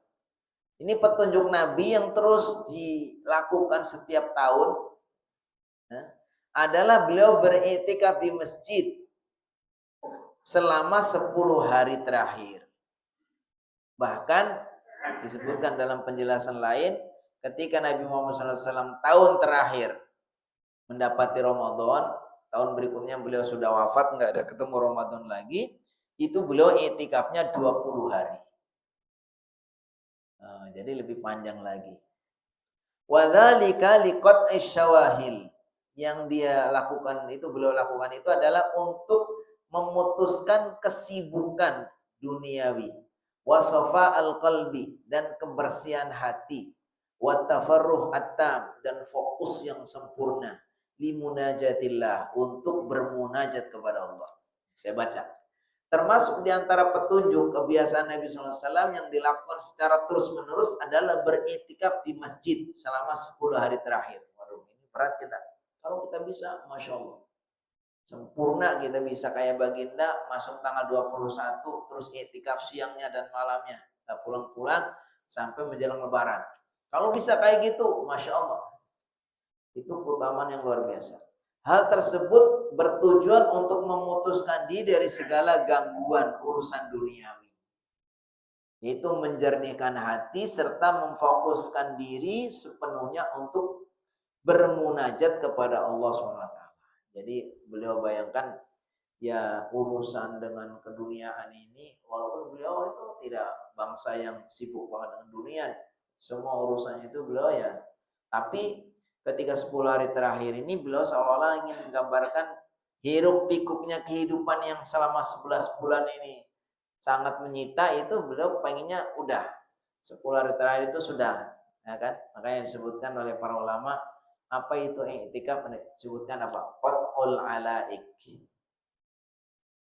Ini petunjuk Nabi yang terus dilakukan setiap tahun, adalah beliau beriktikaf di masjid selama 10 hari terakhir. Bahkan disebutkan dalam penjelasan lain, ketika Nabi Muhammad SAW tahun terakhir mendapati Ramadan, tahun berikutnya beliau sudah wafat, nggak ada ketemu Ramadan lagi, itu beliau iktikafnya 20 hari. Jadi lebih panjang lagi. Wadzalika liqat'i syawahil. Yang dia lakukan itu, beliau lakukan itu adalah untuk memutuskan kesibukan duniawi, wasafa al-qalbi, dan kebersihan hati, wa tafarruh at-tam, dan fokus yang sempurna, limunajatillah, untuk bermunajat kepada Allah. Saya baca. Termasuk di antara petunjuk kebiasaan Nabi SAW yang dilakukan secara terus-menerus adalah beriktikaf di masjid selama 10 hari terakhir. Waduh, ini berat kita. Kalau kita bisa, Masya Allah. Sempurna kita bisa kayak baginda, masuk tanggal 21, terus iktikaf siangnya dan malamnya. Kita pulang-pulang sampai menjelang lebaran. Kalau bisa kayak gitu, Masya Allah. Itu keutamaan yang luar biasa. Hal tersebut bertujuan untuk memutuskan diri dari segala gangguan urusan duniawi. Yaitu menjernihkan hati serta memfokuskan diri sepenuhnya untuk bermunajat kepada Allah SWT. Jadi beliau bayangkan, ya urusan dengan keduniaan ini, walaupun beliau itu tidak bangsa yang sibuk banget dengan dunia, semua urusannya itu beliau ya. Tapi ketika 10 hari terakhir ini beliau seolah-olah ingin menggambarkan hiruk pikuknya kehidupan yang selama 11 bulan ini sangat menyita, itu beliau pengennya udah 10 hari terakhir itu sudah, ya kan? Makanya disebutkan oleh para ulama, apa itu i'tikaf? Disebutkan apa? Qat'ul alaik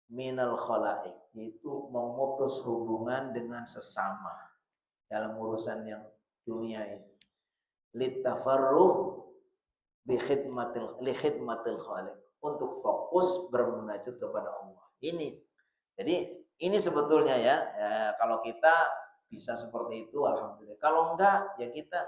minal khalaik, itu memutus hubungan dengan sesama dalam urusan yang dunia ini. Litafarruh li khidmatil khaliq, untuk fokus bermunajat kepada Allah. Jadi ini sebetulnya ya, kalau kita bisa seperti itu, alhamdulillah. Kalau enggak, ya kita,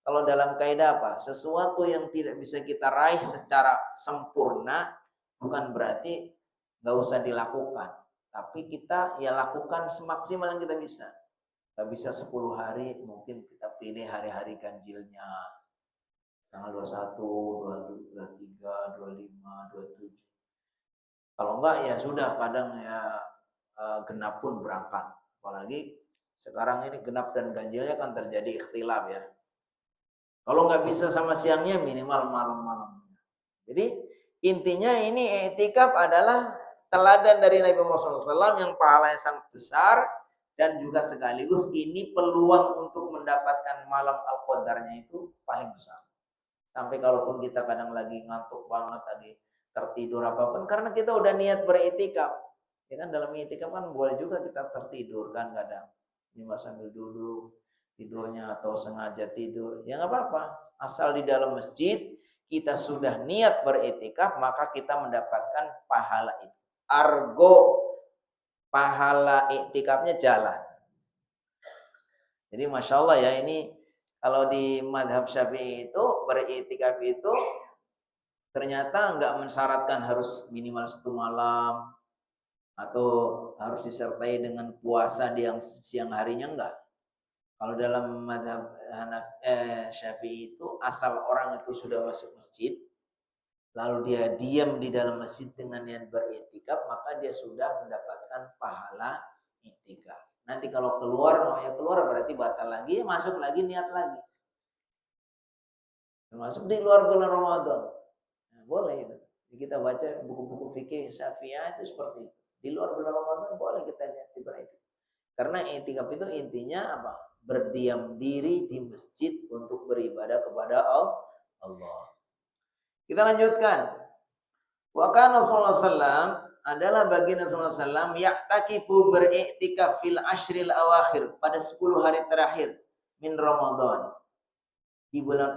kalau dalam kaidah apa? Sesuatu yang tidak bisa kita raih secara sempurna bukan berarti nggak usah dilakukan. Tapi kita ya lakukan semaksimal yang kita bisa. Nggak bisa 10 hari, mungkin kita pilih hari-hari ganjilnya. Tanggal 21, 22, 23, 25, 27. Kalau enggak ya sudah, kadang ya genap pun berangkat. Apalagi sekarang ini genap dan ganjilnya kan terjadi ikhtilaf ya. Kalau nggak bisa sama siangnya, minimal malam-malam. Jadi intinya ini i'tikaf adalah teladan dari Nabi Muhammad SAW yang pahalanya sangat besar, dan juga sekaligus ini peluang untuk mendapatkan malam Al-Qadarnya itu paling besar. Sampai kalaupun kita kadang lagi ngantuk banget, lagi tertidur apapun, karena kita udah niat beriktikaf. Ya kan, dalam iktikaf kan boleh juga kita tertidur kan kadang. Ini sambil duduk tidurnya atau sengaja tidur, ya nggak apa-apa. Asal di dalam masjid kita sudah niat beriktikaf, maka kita mendapatkan pahala itu. Argo pahala iktikafnya jalan. Jadi masya Allah ya, ini kalau di madhab Syafi'i itu beriktikaf itu ternyata nggak mensyaratkan harus minimal 1 malam atau harus disertai dengan puasa di yang siang harinya, enggak. Kalau dalam madhab Syafi'i itu asal orang itu sudah masuk masjid, lalu dia diam di dalam masjid dengan niat beriktikaf, maka dia sudah mendapatkan pahala iktikaf. Nanti kalau keluar, mau ya keluar berarti batal lagi, masuk lagi niat lagi. Termasuk di luar bulan Ramadan. Nah, boleh itu. Jadi kita baca buku-buku fikih Syafi'iyah itu seperti itu. Di luar bulan Ramadan boleh kita niat beriktikaf. Karena iktikaf itu intinya apa? Berdiam diri di masjid untuk beribadah kepada Allah. Kita lanjutkan. Wa kana sallallahu alaihi wasallam, adalah baginda sallallahu alaihi wasallam ya'takifu beriktikaf fil ashril awakhir, pada 10 hari terakhir min Ramadan,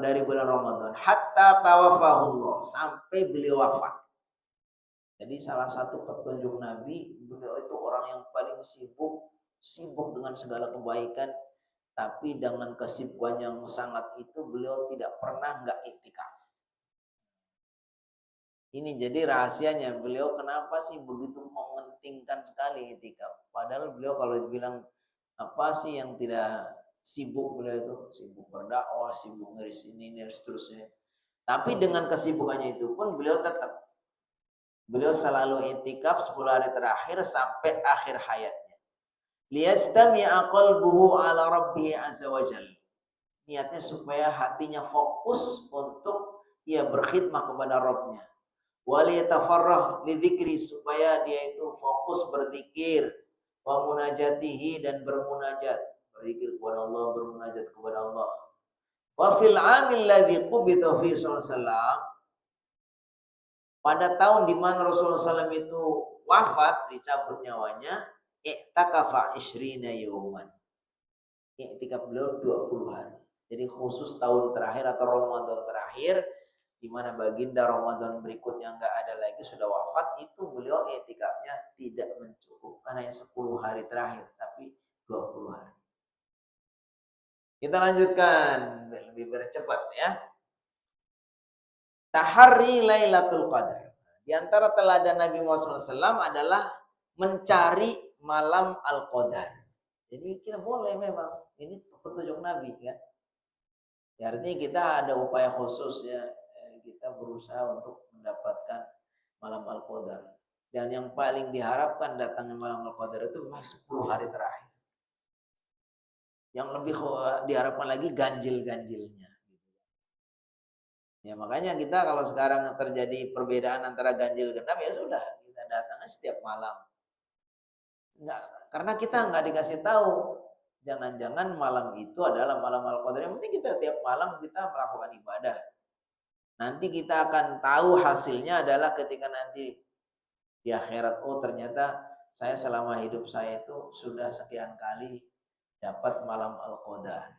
dari bulan Ramadan, hatta tawafahullah, sampai beliau wafat. Jadi salah satu petunjuk Nabi, beliau itu orang yang paling sibuk dengan segala kebaikan, tapi dengan kesibukan yang sangat itu beliau tidak pernah nggak iktikaf. Ini jadi rahasianya, beliau kenapa sih begitu mementingkan sekali iktikaf. Padahal beliau kalau bilang apa sih yang tidak sibuk, beliau itu sibuk berdakwah, sibuk ngiris ini, ngiris seterusnya. Tapi dengan kesibukannya itu pun beliau selalu iktikaf 10 hari terakhir sampai akhir hayatnya. Liyastami'a qalbuhu ala rabbih azza wa jalla. Niatnya supaya hatinya fokus untuk berkhidmah kepada Rabbnya. Waliyatafarrah lidzikri, supaya dia itu fokus berzikir, wa munajatihi, dan bermunajat, berzikir kepada Allah, bermunajat kepada Allah. Wa fil 'amil ladzi qubita fi sallallahu, pada tahun di mana Rasulullah SAW itu wafat, dicabut nyawanya, i'takafa 20 yawman. I'tikaf beliau 20 hari. Jadi khusus tahun terakhir atau Ramadan terakhir, di mana baginda Ramadan berikutnya nggak ada lagi, sudah wafat, itu beliau i'tikafnya tidak mencukupkan hanya 10 hari terakhir, tapi 20 hari. Kita lanjutkan lebih bercepat ya. Tahari Lailatul Qadar. Di antara teladan Nabi Muhammad SAW adalah mencari malam Al-Qadar. Jadi kita boleh, memang ini petunjuk Nabi kan. Ya, artinya kita ada upaya khusus ya, kita berusaha untuk mendapatkan malam Al-Qadar. Dan yang paling diharapkan datangnya malam Al-Qadar itu memang 10 hari terakhir. Yang lebih diharapkan lagi ganjil-ganjilnya. Ya makanya kita kalau sekarang terjadi perbedaan antara ganjil genap, ya sudah, kita datangnya setiap malam. Karena kita nggak dikasih tahu. Jangan-jangan malam itu adalah malam Al-Qadar. Yang penting kita tiap malam kita melakukan ibadah. Nanti kita akan tahu hasilnya adalah ketika nanti di akhirat, oh ternyata saya selama hidup saya itu sudah sekian kali dapat malam Al-Qadar.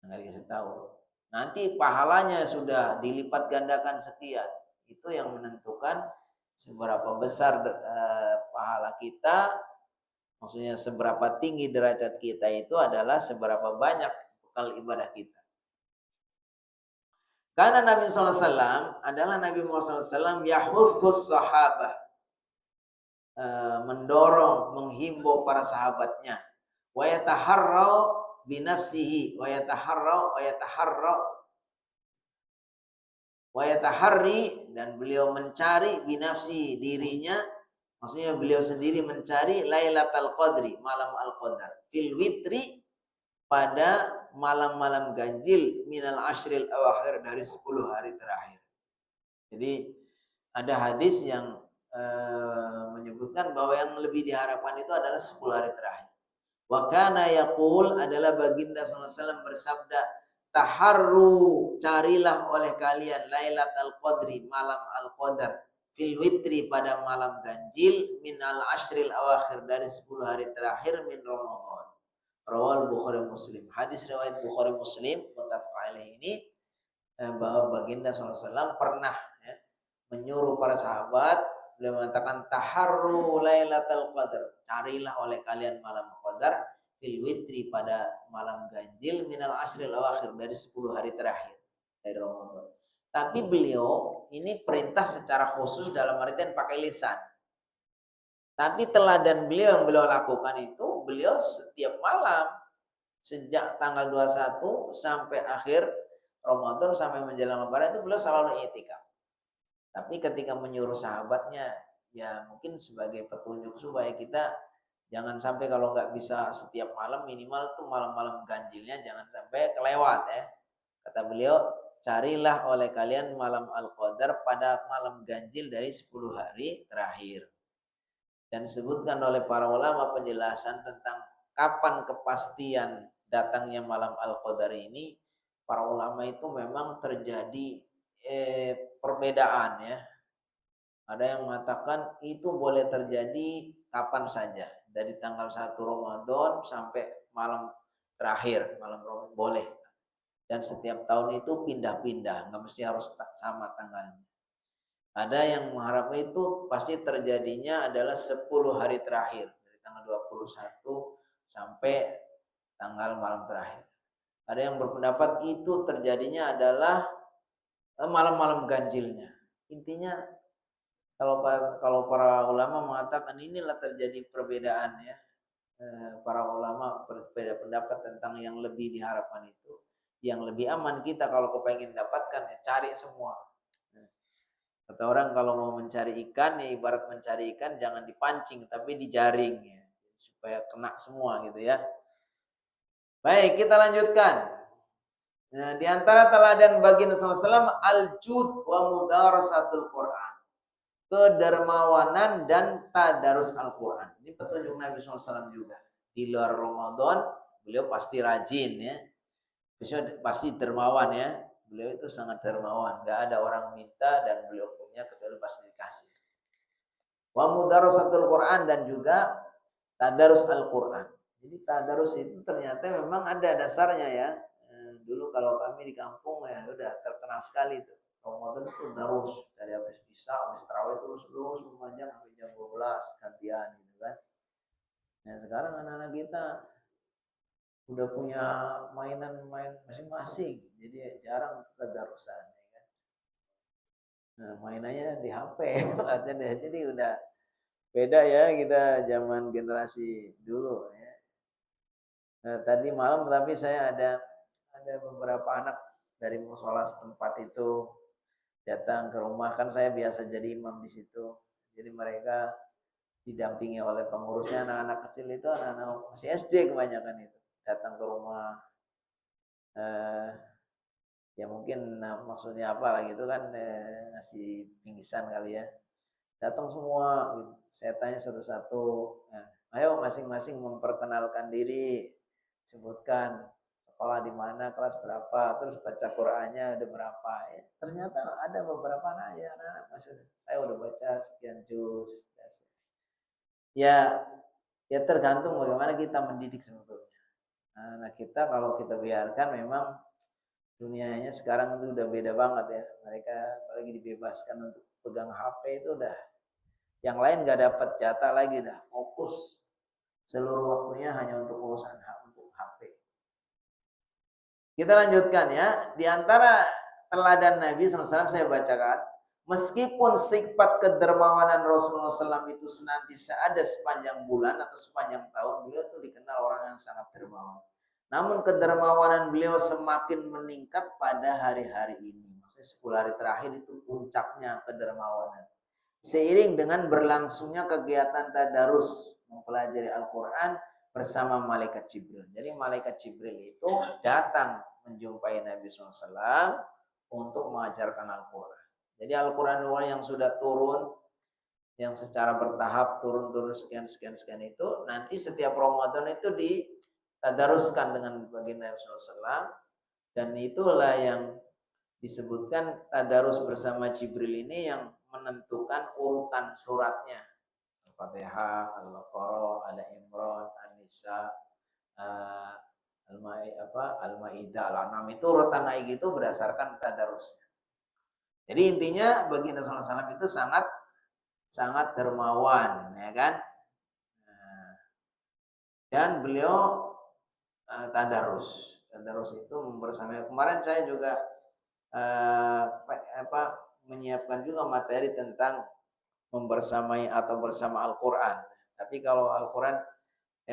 Nggak dikasih tahu. Nanti pahalanya sudah dilipat gandakan sekian. Itu yang menentukan seberapa besar pahala kita Maksudnya seberapa tinggi derajat kita itu adalah seberapa banyak bekal ibadah kita. Karena Nabi SAW adalah Nabi Muhammad SAW yahutsus sahabah, mendorong, menghimbau para sahabatnya. Wa yataharrau binafsihi wa yataharri, dan beliau mencari binafsi dirinya, maksudnya beliau sendiri mencari Lailatul Qadri, malam Al-Qadar, fil witri, pada malam-malam ganjil, minal ashril awakhir, dari 10 hari terakhir. Jadi ada hadis yang menyebutkan bahwa yang lebih diharapkan itu adalah 10 hari terakhir. Wa kana yaqul, adalah baginda sallallahu alaihi wasallam bersabda, taharru, carilah oleh kalian Lailatul Qadri, malam Al-Qadar, fil witri, pada malam ganjil, minal ashril awakhir, dari 10 hari terakhir min Ramadan. Rawal Bukhari Muslim. Hadis riwayat Bukhari Muslim muttafaq alaih ini, bahwa baginda SAW pernah menyuruh para sahabat, beliau mengatakan taharru Lailatul Qadar, carilah oleh kalian malam Qadar, fil witri, pada malam ganjil, minal ashril awakhir, dari 10 hari terakhir dari Ramadan. Tapi beliau ini perintah secara khusus dalam artian pakai lisan. Tapi teladan beliau yang beliau lakukan itu, beliau setiap malam sejak tanggal 21 sampai akhir Ramadan, sampai menjelang Lebaran, itu beliau selalu i'tikaf. Tapi ketika menyuruh sahabatnya, ya mungkin sebagai petunjuk supaya kita jangan sampai, kalau nggak bisa setiap malam, minimal tuh malam-malam ganjilnya jangan sampai kelewat ya. Kata beliau, carilah oleh kalian malam Al-Qadar pada malam ganjil dari 10 hari terakhir. Dan disebutkan oleh para ulama penjelasan tentang kapan kepastian datangnya malam Al-Qadar ini, para ulama itu memang terjadi perbedaan ya. Ada yang mengatakan itu boleh terjadi kapan saja, dari tanggal 1 Ramadan sampai malam terakhir, malam Ramadan boleh. Dan setiap tahun itu pindah-pindah, nggak mesti harus sama tanggalnya. Ada yang mengharap itu pasti terjadinya adalah 10 hari terakhir, dari tanggal 21 sampai tanggal malam terakhir. Ada yang berpendapat itu terjadinya adalah malam-malam ganjilnya. Intinya kalau para ulama mengatakan inilah terjadi perbedaan ya. Para ulama berbeda pendapat tentang yang lebih diharapkan itu. Yang lebih aman kita kalau kepengen dapatkan, ya cari semua. Kata orang kalau mau mencari ikan, ya ibarat mencari ikan jangan dipancing tapi dijaring ya, supaya kena semua gitu ya. Baik, kita lanjutkan. Nah, di antara teladan baginda SAW al-jud wa mudarasatul Quran, kedermawanan dan tadarus Al-Quran. Ini petunjuk Nabi SAW juga. Di luar Ramadan beliau pasti rajin ya, beliau pasti dermawan ya. Beliau itu sangat dermawan, gak ada orang minta dan beliau punya kecuali pasti dikasih. Wa mudarasatul Quran, dan juga tadarus Al-Quran. Jadi tadarus itu ternyata memang ada dasarnya ya. Dulu kalau kami di kampung ya udah terkenal sekali tuh. Ramadan itu darus, dari habis isya, habis tarawih terus memanjang sampai jam 12 gantian gitu kan. Nah sekarang anak-anak kita udah punya mainan masing-masing, jadi jarang tadarusan ya kan. Nah, mainannya di HP jadi udah beda ya kita zaman generasi dulu ya. Nah, tadi malam tapi saya ada beberapa anak dari musola setempat itu datang ke rumah, kan saya biasa jadi imam di situ. Jadi mereka didampingi oleh pengurusnya, anak-anak kecil itu, anak-anak masih SD kebanyakan itu, datang ke rumah. Ya mungkin maksudnya apa lah gitu kan, ngasih pingsan kali ya. Datang semua gitu. Saya tanya satu-satu, nah, ayo masing-masing memperkenalkan diri, sebutkan sekolah di mana, kelas berapa, terus baca Qur'annya ada berapa ya. Ternyata ada beberapa anak masih saya udah baca sekian juz. Ya tergantung bagaimana kita mendidik sebetulnya. Nah, kita kalau kita biarkan, memang dunianya sekarang itu udah beda banget ya. Mereka apalagi dibebaskan untuk pegang HP itu udah, yang lain nggak dapat jatah lagi, dah fokus Seluruh waktunya hanya untuk urusan untuk HP. Kita lanjutkan ya. Di antara teladan Nabi SAW saya bacakan. Meskipun sifat kedermawanan Rasulullah SAW itu senantiasa ada sepanjang bulan atau sepanjang tahun, beliau itu dikenal orang yang sangat dermawan. Namun kedermawanan beliau semakin meningkat pada hari-hari ini. Maksudnya 10 hari terakhir itu puncaknya kedermawanan. Seiring dengan berlangsungnya kegiatan tadarus mempelajari Al-Quran bersama malaikat Jibril. Jadi malaikat Jibril itu datang menjumpai Nabi SAW untuk mengajarkan Al-Quran. Jadi Al-Quran yang sudah turun, yang secara bertahap turun-turun sekian itu, nanti setiap Ramadan itu ditadaruskan dengan baginda Nabi SAW. Dan itulah yang disebutkan tadarus bersama Jibril ini yang menentukan urutan suratnya. Al-Fatihah, Al-Baqarah, Al-Imran, An-Nisa, Al-Maidah, Al-An'am, itu urutan naik itu berdasarkan tadarusnya. Jadi intinya baginda SAW itu sangat dermawan, ya kan? Dan beliau tadarus itu membersamai. Kemarin saya juga menyiapkan juga materi tentang membersamai atau bersama Al-Quran. Tapi kalau Al-Quran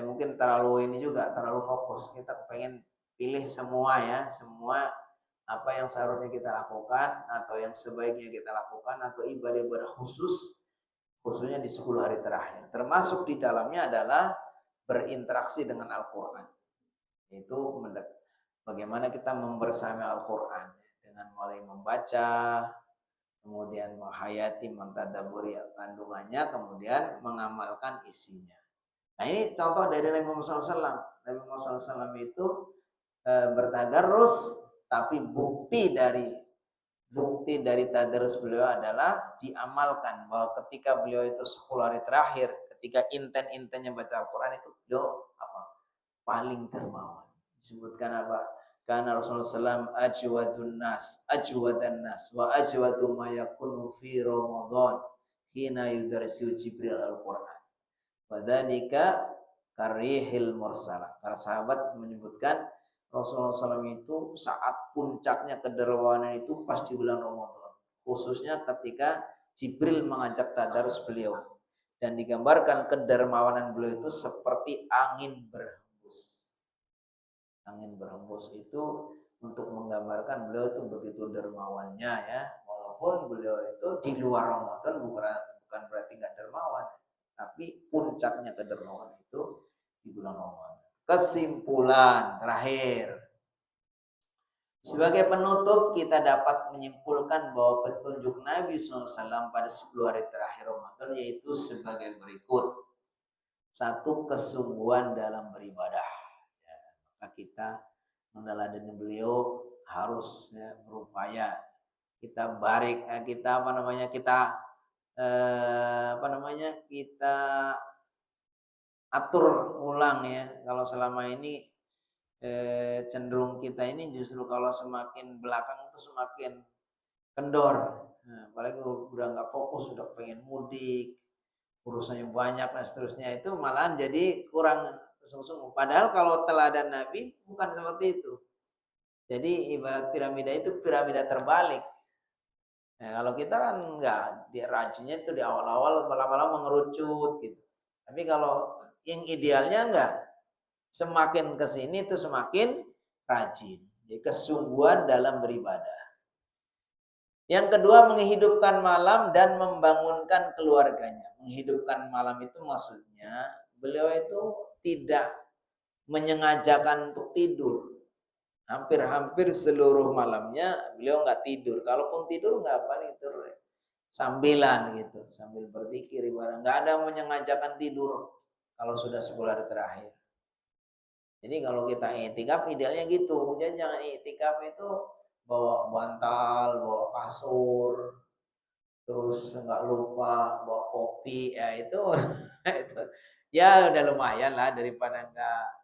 mungkin terlalu fokus. Kita pengen pilih semua ya, semua apa yang seharusnya kita lakukan atau yang sebaiknya kita lakukan atau ibadah-ibadah khususnya di 10 hari terakhir. Termasuk di dalamnya adalah berinteraksi dengan Al-Quran. Itu bagaimana kita membersamai Al-Quran dengan mulai membaca, kemudian menghayati, mentadaburi kandungannya, kemudian mengamalkan isinya. Nah ini contoh dari Nabi Muhammad SAW. Nabi Muhammad SAW itu bertadarus, tapi bukti dari tadarus beliau adalah diamalkan, bahwa ketika beliau itu 10 hari terakhir, ketika inten-intennya baca Al-Quran itu beliau paling dermawan. Disebutkan apa? Karena Rasulullah SAW ajwadan nas wa ajwadu ma yakunu fi Ramadan hina yudarrisu Jibril Al-Quran. Wadhalika karihil mursalah. Para sahabat menyebutkan Rasulullah SAW itu saat puncaknya kedermawanan itu pas di bulan Ramadan. Khususnya ketika Jibril mengajak tadarus beliau. Dan digambarkan kedermawanan beliau itu seperti angin berhembus. Angin berhembus itu untuk menggambarkan beliau itu begitu dermawannya ya. Walaupun beliau itu di luar Ramadan bukan berarti nggak dermawan. Tapi puncaknya kedermawanan itu di bulan Ramadan. Kesimpulan terakhir. Sebagai penutup kita dapat menyimpulkan bahwa petunjuk Nabi SAW pada 10 hari terakhir Ramadan yaitu sebagai berikut. 1. Kesungguhan dalam beribadah. Ya, maka kita meneladani beliau harus berupaya. Kita kita atur ulang ya. Kalau selama ini cenderung kita ini justru kalau semakin belakang itu semakin kendor. Nah, apalagi udah nggak fokus, udah pengen mudik, urusannya banyak dan seterusnya, itu malahan jadi kurang sungguh-sungguh. Padahal kalau teladan Nabi bukan seperti itu. Jadi ibarat piramida itu piramida terbalik. Nah, kalau kita kan enggak, dia rajinnya itu di awal-awal lama-lama mengerucut gitu. Tapi kalau yang idealnya enggak, semakin ke sini itu semakin rajin. Jadi kesungguhan dalam beribadah. Yang kedua, menghidupkan malam dan membangunkan keluarganya. Menghidupkan malam itu maksudnya beliau itu tidak menyengajakan untuk tidur. Hampir-hampir seluruh malamnya beliau nggak tidur. Kalaupun tidur nggak paling tidur sambilan gitu, sambil berzikir ibadah. Nggak ada menyengajakan tidur kalau sudah 10 hari terakhir. Jadi kalau kita i'tikaf idealnya gitu. Jadi jangan i'tikaf itu bawa bantal, bawa kasur, terus nggak lupa bawa kopi, ya itu ya udah lumayan lah daripada nggak.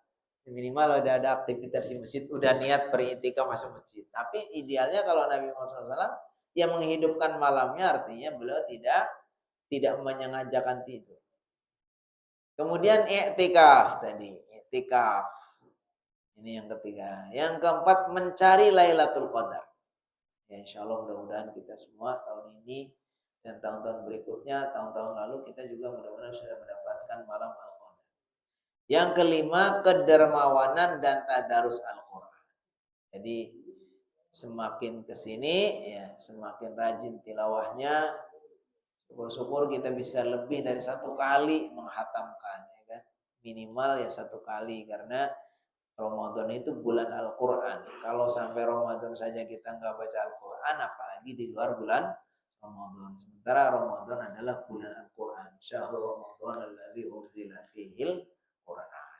Minimal udah ada aktivitas di masjid, udah niat beritikaf masuk masjid. Tapi idealnya kalau Nabi Muhammad SAW yang menghidupkan malamnya, artinya beliau tidak menyengajakan tidur. Kemudian i'tikaf tadi, i'tikaf. Ini yang ketiga. Yang keempat, mencari Lailatul Qadar. Ya, insya Allah mudah-mudahan kita semua tahun ini dan tahun-tahun berikutnya, tahun-tahun lalu kita juga mudah-mudahan sudah mendapatkan malam Al-Qadar. Yang kelima, kedermawanan dan tadarus Al-Quran. Jadi semakin kesini ya semakin rajin tilawahnya. Syukur-syukur kita bisa lebih dari satu kali menghatamkan, ya kan? Minimal ya satu kali karena Ramadan itu bulan Al-Quran. Kalau sampai Ramadan saja kita nggak baca Al-Quran, apalagi di luar bulan Ramadan. Sementara Ramadan adalah bulan Al-Quran. Syahrul Ramadan alladzi unzila fihil Quran.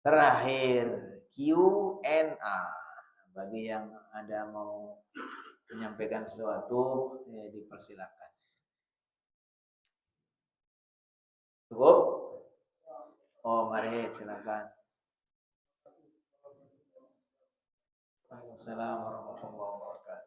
Terakhir, Q&A. Bagi yang ada mau menyampaikan sesuatu, ya dipersilakan. Cukup? Oh, mari silakan. Waalaikumsalam warahmatullahi wabarakatuh.